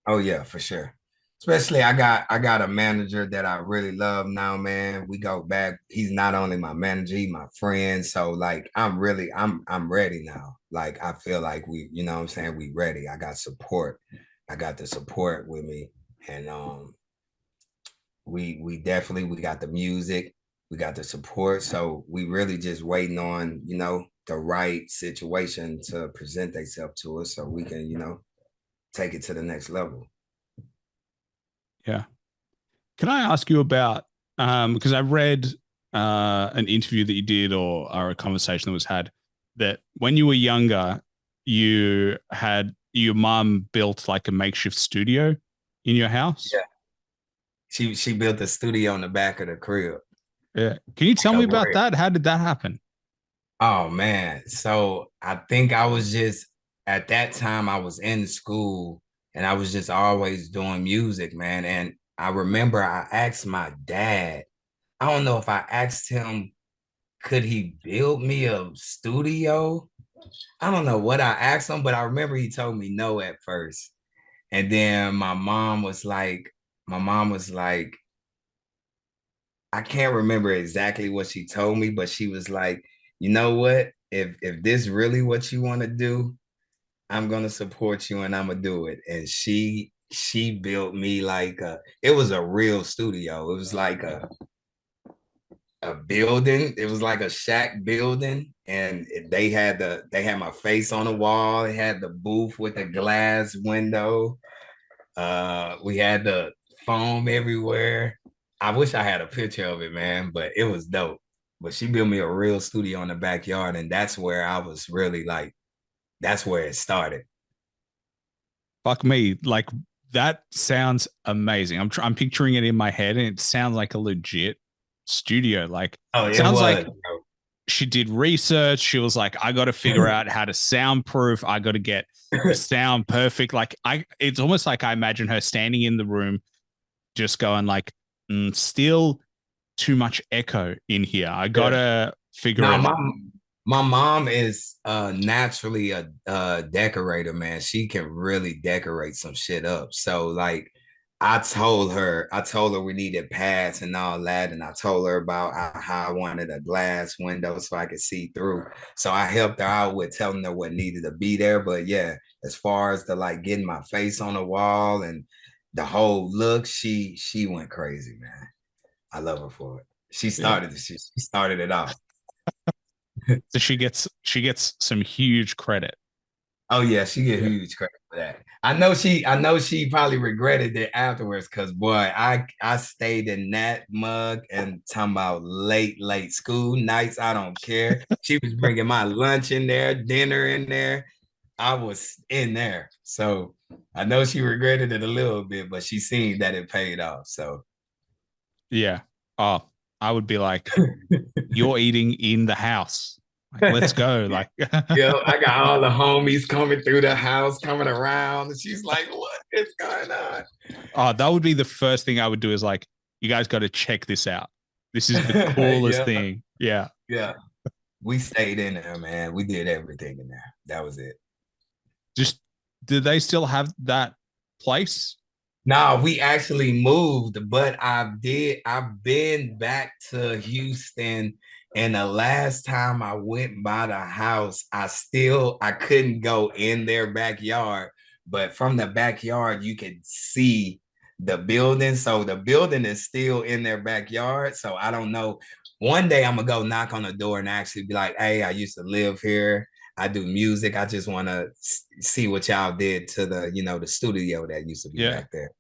Oh yeah, for sure. Especially I got a manager that I really love now, man. We go back. He's not only my manager, he's my friend. So like I'm ready now. Like I feel like what I'm saying, we ready. I got support. I got the support with me. And we definitely we got the music, we got the support. So we really just waiting on, the right situation to present themselves to us so we can, take it to the next level. Yeah. Can I ask you about because I read an interview that you did or a conversation that was had that when you were younger, you had your mom built like a makeshift studio in your house. Yeah. She built a studio in the back of the crib. Yeah. Can you tell Like me a about real. that? How did that happen? Oh man. So I think I was just at that time I was in school and I was just always doing music, man. And I remember I asked my dad, I don't know if I asked him, could he build me a studio? I don't know what I asked him, but I remember he told me no at first. And then my mom was like, I can't remember exactly what she told me, but she was like, you know what? If this really what you want to do, I'm gonna support you and I'm gonna do it. And she built me like it was a real studio. It was like a building. It was like a shack building, and they had my face on the wall. It had the booth with the glass window. We had the foam everywhere. I wish I had a picture of it, man, but it was dope. But she built me a real studio in the backyard, and that's where I was really like, that's where it started. Fuck me. Like that sounds amazing. I'm picturing it in my head and it sounds like a legit studio. Like Oh, it sounds was. like she did research. She was like, I got to figure out how to soundproof. I got to get the sound perfect. Like it's almost like I imagine her standing in the room, just going like, still too much echo in here. I Yeah. gotta figure No, it out. my mom is naturally a decorator, man. She can really decorate some shit up. So like I told her we needed pads and all that, and I told her about how I wanted a glass window so I could see through. So I helped her out with telling her what needed to be there. But yeah, as far as the like getting my face on the wall and the whole look, she went crazy, man. I love her for it. Yeah. She started it off. So she gets some huge credit. Oh yeah, she get Yeah. huge credit for that. I know she probably regretted it afterwards because boy, I stayed in that mug and talking about late school nights. I don't care. She was bringing my lunch in there, dinner in there. I was in there. So I know she regretted it a little bit, but she seen that it paid off. So Yeah. Oh, I would be like, you're eating in the house. Like, let's go. Like, yeah, I got all the homies coming through the house, coming around. And she's like, what is going on? oh, that would be the first thing I would do is like, you guys got to check this out. This is the coolest Yeah, thing. Yeah. yeah. We stayed in there, man. We did everything in there. That was it. Just, do they still have that place? No, we actually moved, but I've been back to Houston And the last time I went by the house, I couldn't go in their backyard, but from the backyard you could see the building. So the building is still in their backyard. So I don't know. One day I'm gonna go knock on the door and actually be like, "Hey, I used to live here. I do music. I just want to see what y'all did to the studio that used to be Yeah. back there."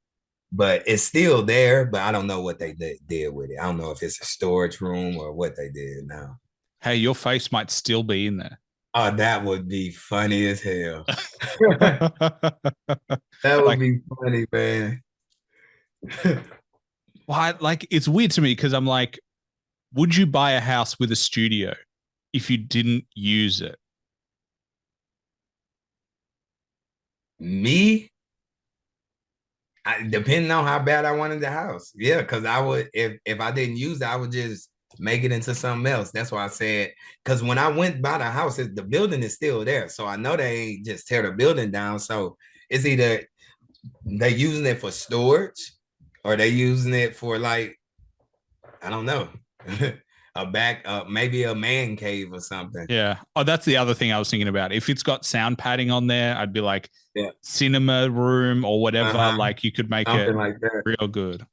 But it's still there, but I don't know what they did with it. I don't know if it's a storage room or what they did now. Hey, your face might still be in there. Oh, that would be funny as hell. That would Like, be funny, man. why? Like, it's weird to me because I'm like, would you buy a house with a studio if you didn't use it? Me, depending on how bad I wanted the house. Yeah, because I would if I didn't use it, I would just make it into something else. That's why I said, because when I went by the house, the building is still there. So I know they ain't just tear the building down. So it's either they using it for storage or they using it for like, I don't know, a back maybe a man cave or something. Yeah. Oh, that's the other thing I was thinking about. If it's got sound padding on there, I'd be like, Yeah. cinema room or whatever. Like, you could make something it like that. real good.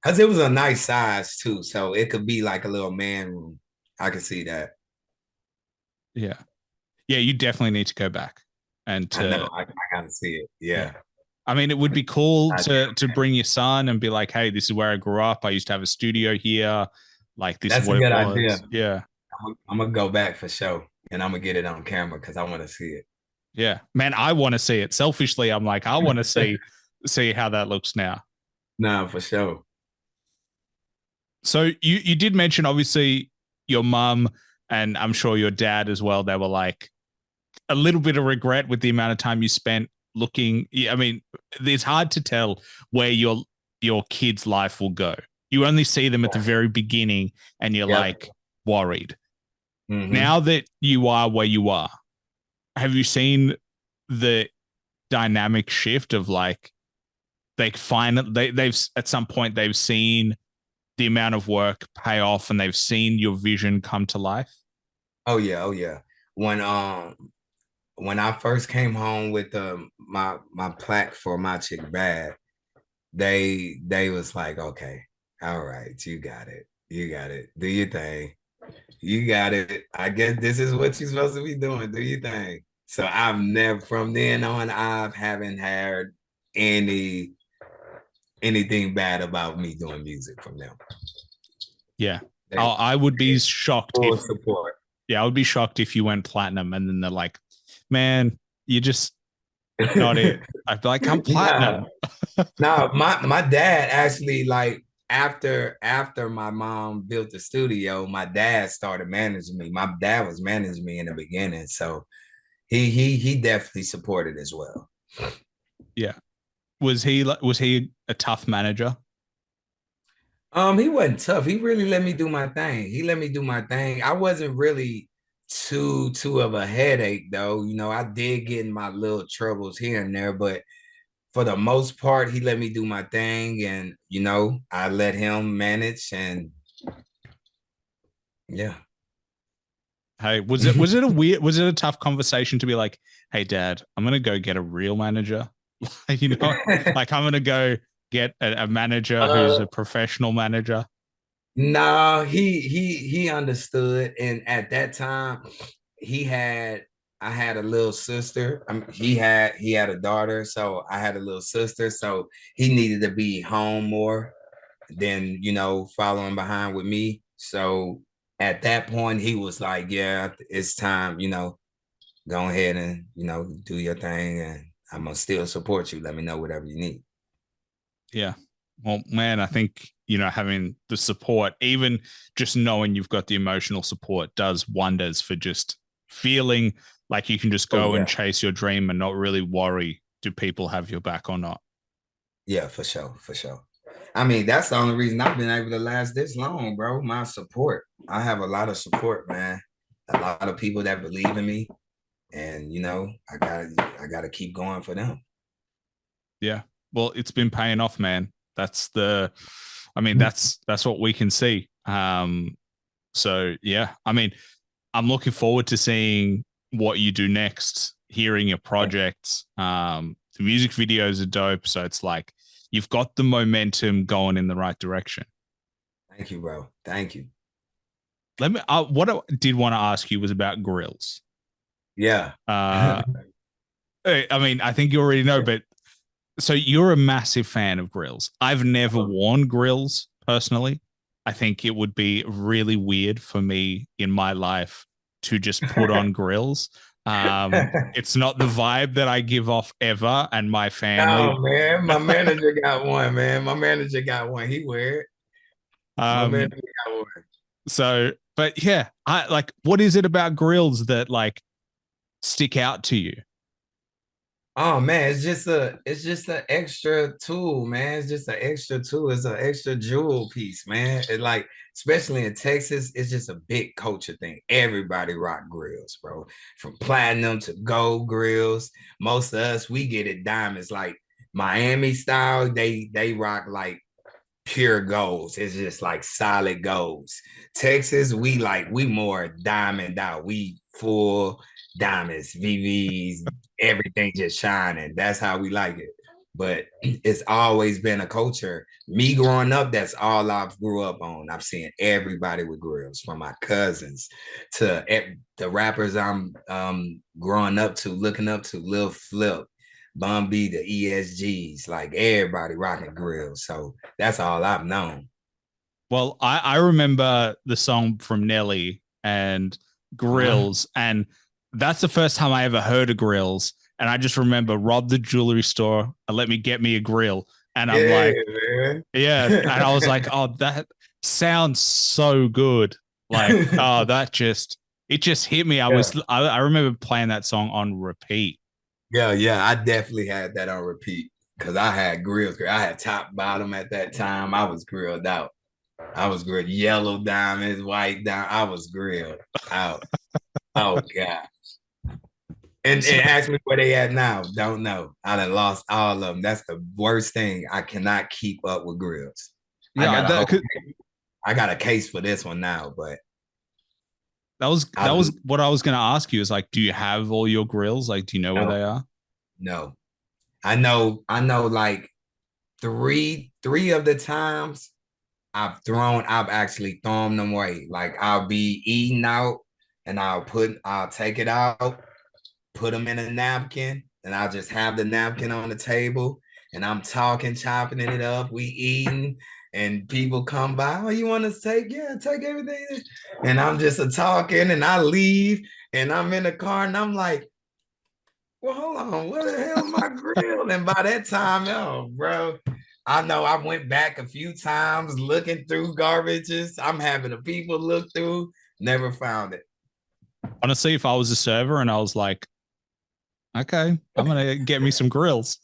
Because it was a nice size too. So it could be like a little man room. I could see that. Yeah. Yeah, you definitely need to go back and I know. to I gotta see it. Yeah. I mean, it would be cool I to bring your son and be like, hey, this is where I grew up. I used to have a studio here. Like, this is That's a what it good idea. was. Yeah. I'm gonna go back for sure, and I'm gonna get it on camera because I want to see it. Yeah. Man, I want to see it. Selfishly, I'm like, I want to see how that looks now. No, for sure. So you did mention obviously your mum and I'm sure your dad as well. They were like a little bit of regret with the amount of time you spent looking. I mean, it's hard to tell where your kid's life will go. You only see them at the very beginning and you're like worried. Mm-hmm. Now that you are where you are, have you seen the dynamic shift of like they've at some point they've seen the amount of work pay off and they've seen your vision come to life? Oh yeah, oh yeah. When I first came home with my plaque for My Chick Bad, they was like, okay, all right, you got it. You got it. Do your thing. You got it. I guess this is what you're supposed to be doing. Do your thing. So I've never from then on, I haven't heard any anything bad about me doing music from them. Yeah. I would be shocked full if support. Yeah, I would be shocked if you went platinum and then they're like, man, you just got it. I'd be like, I'm platinum. No, my dad actually like after my mom built the studio, my dad started managing me. My dad was managing me in the beginning, so he definitely supported as well. Yeah. Was he a tough manager? He wasn't tough. He really let me do my thing. He let me do my thing. I wasn't really too of a headache though. You know, I did get in my little troubles here and there, but for the most part, he let me do my thing, and I let him manage, and yeah. Hey, was it a tough conversation to be like, hey dad, I'm gonna go get a real manager? Like I'm gonna go get a manager who's a professional manager. No, he understood, and at that time, I had a little sister. He had a daughter, so I had a little sister. So he needed to be home more than following behind with me. So at that point, he was like, "Yeah, it's time. Go ahead and do your thing, and I'm gonna still support you. Let me know whatever you need." Yeah. Well, man, I think, having the support, even just knowing you've got the emotional support does wonders for just feeling like you can just go and chase your dream and not really worry, do people have your back or not? Yeah, for sure. For sure. I mean, that's the only reason I've been able to last this long, bro. My support. I have a lot of support, man. A lot of people that believe in me. And I gotta keep going for them. Yeah. Well, it's been paying off, man. That's what we can see. So yeah, I mean, I'm looking forward to seeing what you do next, hearing your projects. The music videos are dope. So it's like you've got the momentum going in the right direction. Thank you, bro. Thank you. Let me, what I did want to ask you was about Grillz. Yeah. Uh, I mean, I think you already know, but so you're a massive fan of Grillz. I've never worn Grillz personally. I think it would be really weird for me in my life to just put on Grillz. It's not the vibe that I give off ever, and my family. Oh man, my manager got one, man. My manager got one. He wear it. My um, manager got one. so, but yeah, I like. What is it about Grillz that like stick out to you? Oh man, it's just an extra tool, man. It's just an extra tool. It's an extra jewel piece, man. It like, especially in Texas, it's just a big culture thing. Everybody rock grills, bro. From platinum to gold grills. Most of us, we get it diamonds. Like Miami style, they rock like pure golds. It's just like solid golds. Texas, we more diamond out. We full diamonds, VVs, everything just shining. That's how we like it. But it's always been a culture. Me growing up, that's all I've grew up on. I've seen everybody with grills, from my cousins to the rappers I'm growing up to, looking up to, Lil Flip, Bun B, the ESGs, like everybody rocking grills. So that's all I've known. Well, I remember the song from Nelly and Grillz, and that's the first time I ever heard of Grillz. And I just remember rob the jewelry store and let me get me a grill. And I'm Yeah, like, man. yeah. And I was like, oh, that sounds so good. Like, oh, it just hit me. Yeah. I remember playing that song on repeat. Yeah, I definitely had that on repeat because I had grills. I had top bottom at that time. I was grilled out. I was grilled yellow diamonds, white diamond. I was grilled out. Oh God. And ask me where they at now. Don't know. I done lost all of them. That's the worst thing. I cannot keep up with grills. I Yeah, got a whole I got a case for this one now, but that was what I was gonna ask you is like, do you have all your grills? Like, do you know where no, they are? no. I know like three of the times I've actually thrown them away. Like I'll be eating out and I'll take it out, put them in a napkin, and I'll just have the napkin on the table and I'm talking, chopping it up, we eating, and people come by, oh, you want to take? Yeah, take everything. And I'm just a talking and I leave and I'm in the car and I'm like, well, hold on, what the hell my grill? And by that time, oh, bro, I know I went back a few times looking through garbages. I'm having the people look through, never found it. Honestly, if I was a server and I was like, okay, I'm gonna get me some grills.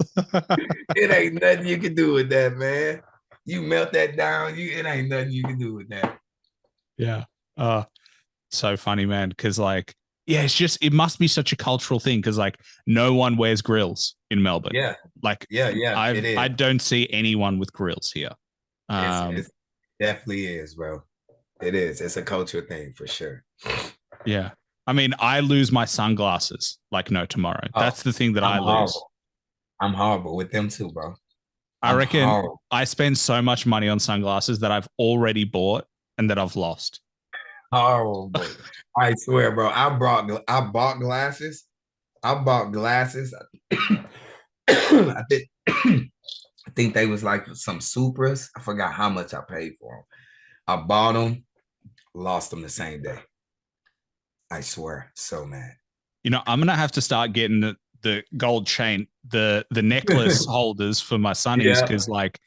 It ain't nothing you can do with that, man. You melt that down, it ain't nothing you can do with that. Yeah. So funny, man. Cause like, yeah, it's just it must be such a cultural thing because like no one wears grills in Melbourne. Yeah, Like it is. I don't see anyone with grills here. It's definitely is, bro. It is. It's a culture thing for sure. Yeah. I mean, I lose my sunglasses like no tomorrow. Oh, That's the thing that I'm I lose. horrible. I'm horrible with them too, bro. I I'm reckon horrible. I spend so much money on sunglasses that I've already bought and that I've lost. Horrible. I swear, bro. I bought glasses. I bought glasses. I think I think they was like some Supras. I forgot how much I paid for them. I bought them, lost them the same day. I swear, so mad. You know, I'm gonna have to start getting the gold chain, the necklace holders for my sunnies Yeah. because like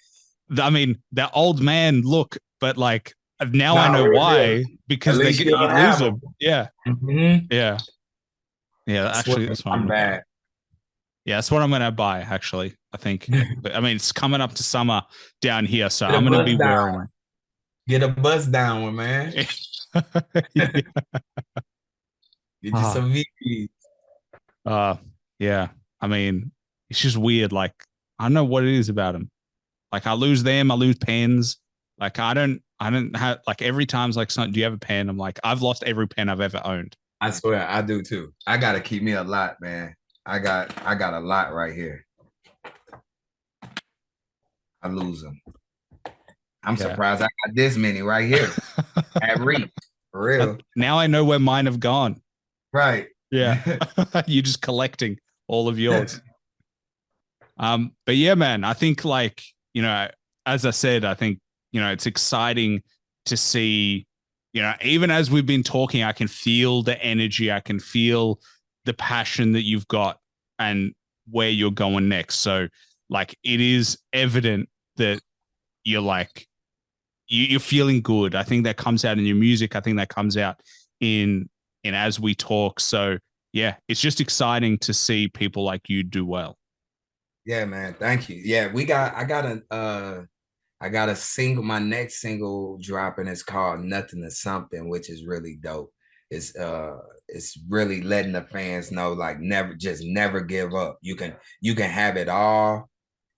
I mean, that old man look, but like now I No, know really. why At because they least get you you don't lose have them. them. Yeah, Mhm. yeah, yeah. I swear, Actually, that's what I'm I'm gonna buy. bad. Yeah, that's what I'm gonna buy. Actually, I think. But I mean, it's coming up to summer down here, so Get a I'm gonna be bust down wearing one. them. Get a bust down one, man. Yeah. Get you Ah, some VPs. yeah. I mean, it's just weird. Like, I don't know what it is about them. Like, I lose them, I lose pens. Like, I don't have like every time's like, son, do you have a pen? I'm like, I've lost every pen I've ever owned. I swear I do too. I gotta keep me a lot, man. I got a lot right here. I lose them. I'm Yeah. surprised I got this many right here at reach. For real. Now I know where mine have gone. Right. Yeah. You're just collecting all of yours. But yeah, man, I think like, as I said, I think, it's exciting to see, even as we've been talking, I can feel the energy. I can feel the passion that you've got and where you're going next. So like, it is evident that you're like, you're feeling good. I think that comes out in your music. I think that comes out in as we talk. So yeah, it's just exciting to see people like you do well. Yeah, man. Thank you. Yeah, I got a single, my next single dropping is called Nothing to Something, which is really dope. It's really letting the fans know like never give up. You can have it all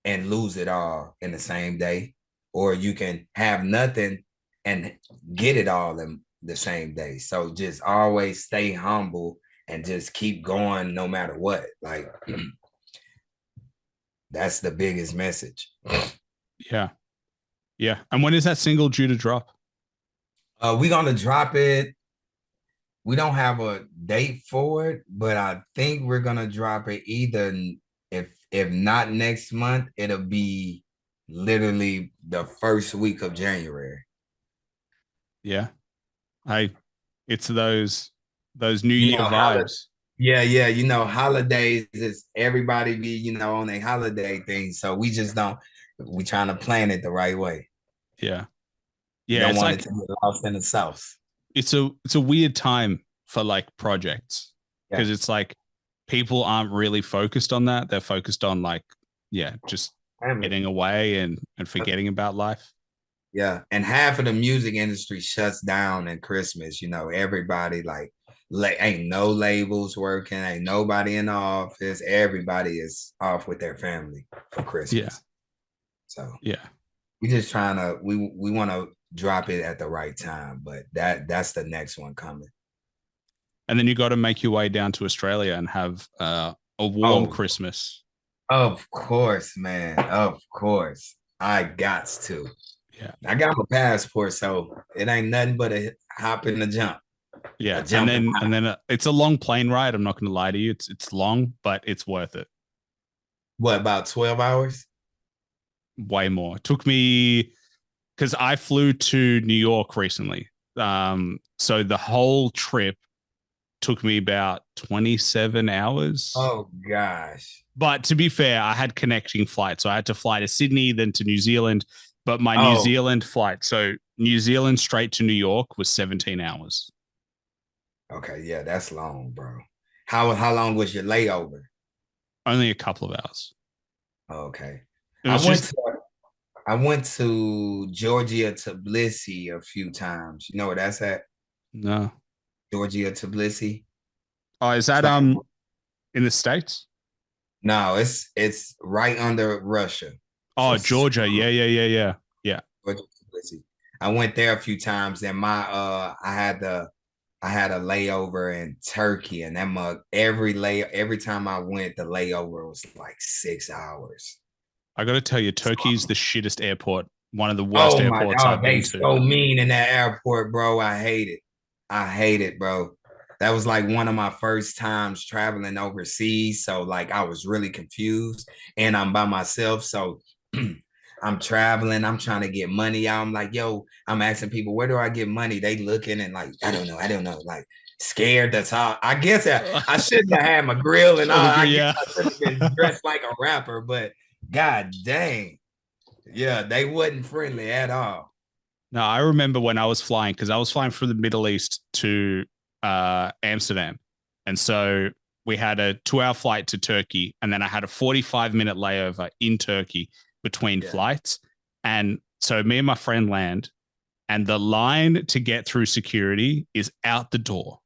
and lose it all in the same day, or you can have nothing and get it all in the same day. So just always stay humble and just keep going no matter what. Like that's the biggest message. Yeah. Yeah. And when is that single due to drop? We're gonna drop it. We don't have a date for it, but I think we're gonna drop it either if not next month, it'll be literally the first week of January. Yeah. It's those New You Year know, vibes. yeah. You know, holidays is everybody be, on a holiday thing. So we just don't we trying to plan it the right way. Yeah. We Yeah. don't It's want it like to get lost in the sauce. it's a weird time for like projects Yeah. because it's like people aren't really focused on that. They're focused on like, yeah, just Family. getting away and forgetting about life. Yeah. And half of the music industry shuts down in Christmas. Everybody ain't no labels working, ain't nobody in the office. Everybody is off with their family for Yeah. Christmas. So Yeah. we just trying to we want to drop it at the right time, but that's the next one coming. And then you got to make your way down to Australia and have a warm Oh, Christmas. of course, man. Of course. I got to. Yeah. I got my passport, so it ain't nothing but a hop and a jump. Yeah. A And jump then it's a long plane ride. I'm not going to lie to you. It's long, but it's worth it. What, about 12 hours? Way more. It took me because I flew to New York recently. So the whole trip took me about 27 hours. Oh gosh. But to be fair, I had connecting flights. So I had to fly to Sydney, then to New Zealand. But my New Oh, Zealand flight, so New Zealand straight to New York was 17 hours. okay. Yeah, that's long, bro. How long was your layover? Only a couple of hours. Okay. It I was went just, to I went to Georgia Tbilisi a few times. You know where that's at? no. Georgia Tbilisi. Oh, is It's that like in the States? no, it's right under Russia. So Oh, Georgia. Yeah, yeah, yeah, yeah. Yeah. Georgia Tbilisi. I went there a few times, and I had a layover in Turkey, and that mug every time I went, the layover was like 6 hours. I got to tell you, Turkey's the shittest airport. One of the worst Oh my airports God, I've they been to. so mean in that airport, bro. I hate it. I hate it, bro. That was like one of my first times traveling overseas. So like I was really confused and I'm by myself. So I'm traveling, I'm trying to get money out. I'm like, yo, I'm asking people, where do I get money? They looking and like, I don't know, like scared to talk. I guess I shouldn't have had my grill and all. I guess Yeah. I should have been dressed like a rapper, but god dang. Yeah, they wasn't friendly at all. No, I remember when I was flying because I was flying from the Middle East to Amsterdam. And so we had a 2-hour flight to Turkey. And then I had a 45-minute layover in Turkey between flights. And so me and my friend land, and the line to get through security is out the door.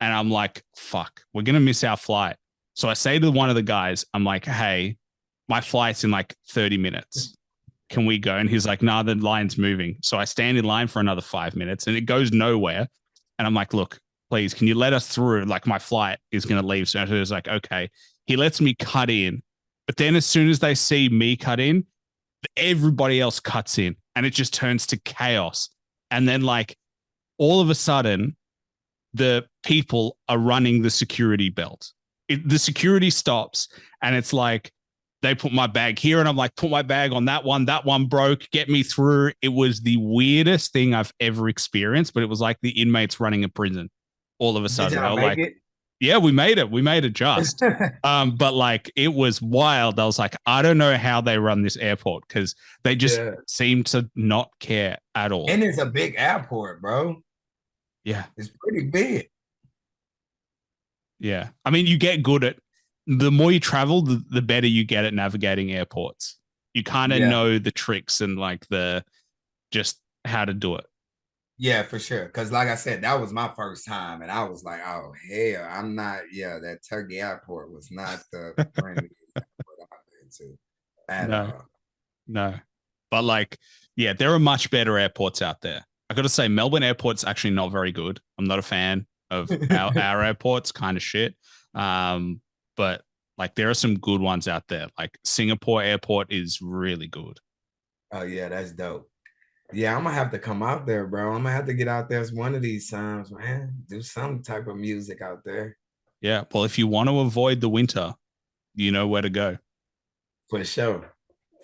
And I'm like, fuck, we're going to miss our flight. So I say to one of the guys, I'm like, hey, my flight's in like 30 minutes. can we go? And he's like, nah, the line's moving. So I stand in line for another 5 minutes and it goes nowhere. And I'm like, look, please, can you let us through? Like my flight is going to leave. So he was like, okay. He lets me cut in. But then as soon as they see me cut in, everybody else cuts in and it just turns to chaos. And then like all of a sudden, the people are running the security belt. The security stops and it's like, they put my bag here and I'm like, put my bag on that one broke, get me through. It was the weirdest thing I've ever experienced, but it was like the inmates running a prison all of a sudden. They were like, it? Yeah, we made it just. But like, it was wild. I was like, I don't know how they run this airport because they just seem to not care at all. And it's a big airport, bro. Yeah. It's pretty big. Yeah. I mean, you get good at, the more you travel, the better you get at navigating airports. You kind of know the tricks and like just how to do it. Yeah, for sure. Because like I said, that was my first time. And I was like, oh, hell, I'm not. Yeah, that Turkey airport was not the friendly airport I've been to at all. No. But like, yeah, there are much better airports out there. I got to say, Melbourne airport's actually not very good. I'm not a fan of our airports, kind of shit. But like there are some good ones out there. Like Singapore airport is really good. Oh yeah, that's dope. Yeah, I'm gonna have to come out there, bro. I'm gonna have to get out there one of these times, man. Do some type of music out there. Yeah. Well, if you want to avoid the winter, you know where to go. For sure.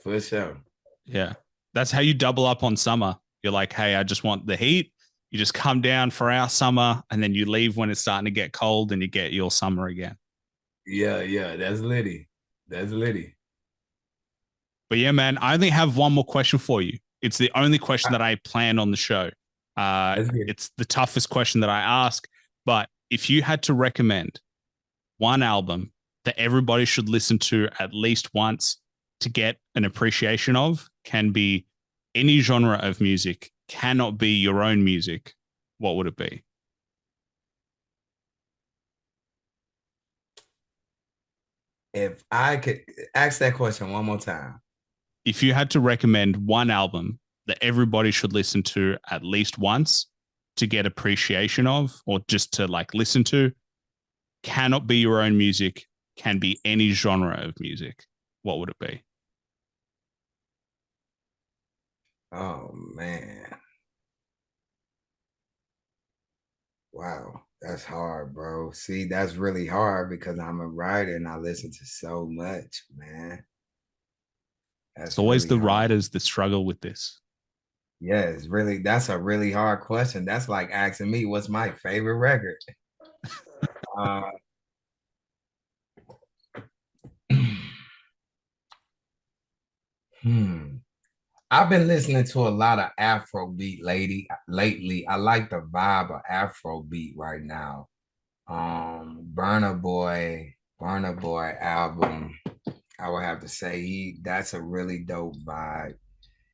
For sure. Yeah. That's how you double up on summer. You're like, hey, I just want the heat. You just come down for our summer and then you leave when it's starting to get cold and you get your summer again. Yeah, that's litty. That's litty. But yeah, man, I only have one more question for you. It's the only question that I plan on the show. It's the toughest question that I ask. But if you had to recommend one album that everybody should listen to at least once to get an appreciation of, can be any genre of music, cannot be your own music, what would it be? If I could ask that question one more time. If you had to recommend one album that everybody should listen to at least once to get appreciation of, or just to like listen to, cannot be your own music, can be any genre of music, what would it be? Oh man. Wow, that's hard, bro. See, that's really hard because I'm a writer and I listen to so much, man. It's always really the writers that struggle with this. Yeah, that's a really hard question. That's like asking me what's my favorite record. I've been listening to a lot of Afrobeat lately. I like the vibe of Afrobeat right now. Burna Boy album. I would have to say that's a really dope vibe.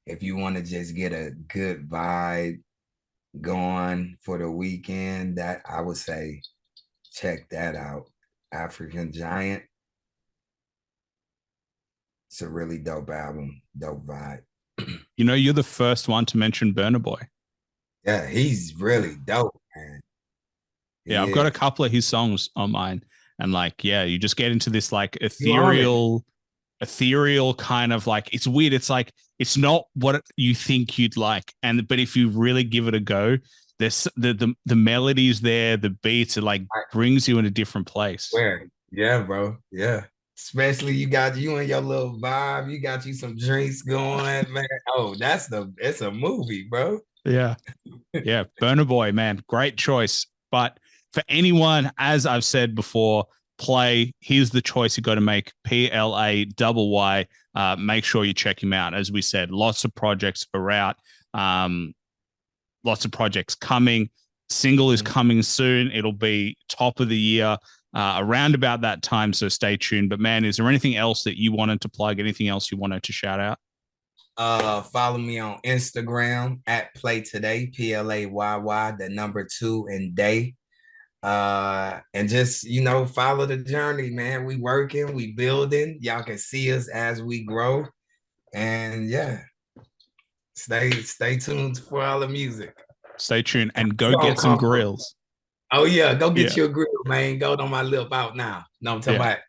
If you want to just get a good vibe going for the weekend, that I would say check that out. African Giant. It's a really dope album, dope vibe. You know, you're the first one to mention Burna Boy. Yeah, he's really dope, man. Yeah, I've got a couple of his songs on mine. And like, yeah, you just get into this like ethereal kind of like, it's weird. It's like, it's not what you think you'd like. But if you really give it a go, there's the melodies there, the beats, it like brings you in a different place. Where? Yeah, bro. Yeah. Especially you got you and your little vibe. You got you some drinks going, man. Oh, it's a movie, bro. Yeah. Yeah. Burna Boy, man. Great choice. But for anyone, as I've said before, Playy, here's the choice you got to make. Playy. Make sure you check him out. As we said, lots of projects are out. Lots of projects coming. Single is coming soon. It'll be top of the year. Around about that time, so stay tuned. But man, is there anything else that you wanted to plug? Anything else you wanted to shout out? Follow me on Instagram at PlayToday, PLAYY, the number 2 and day. And just follow the journey, man. We working, we building. Y'all can see us as we grow, and yeah, Stay tuned for all the music. Stay tuned and go get some grills. Oh yeah, go get your grill, man. Gold on my lip out now. No, I'm talking about.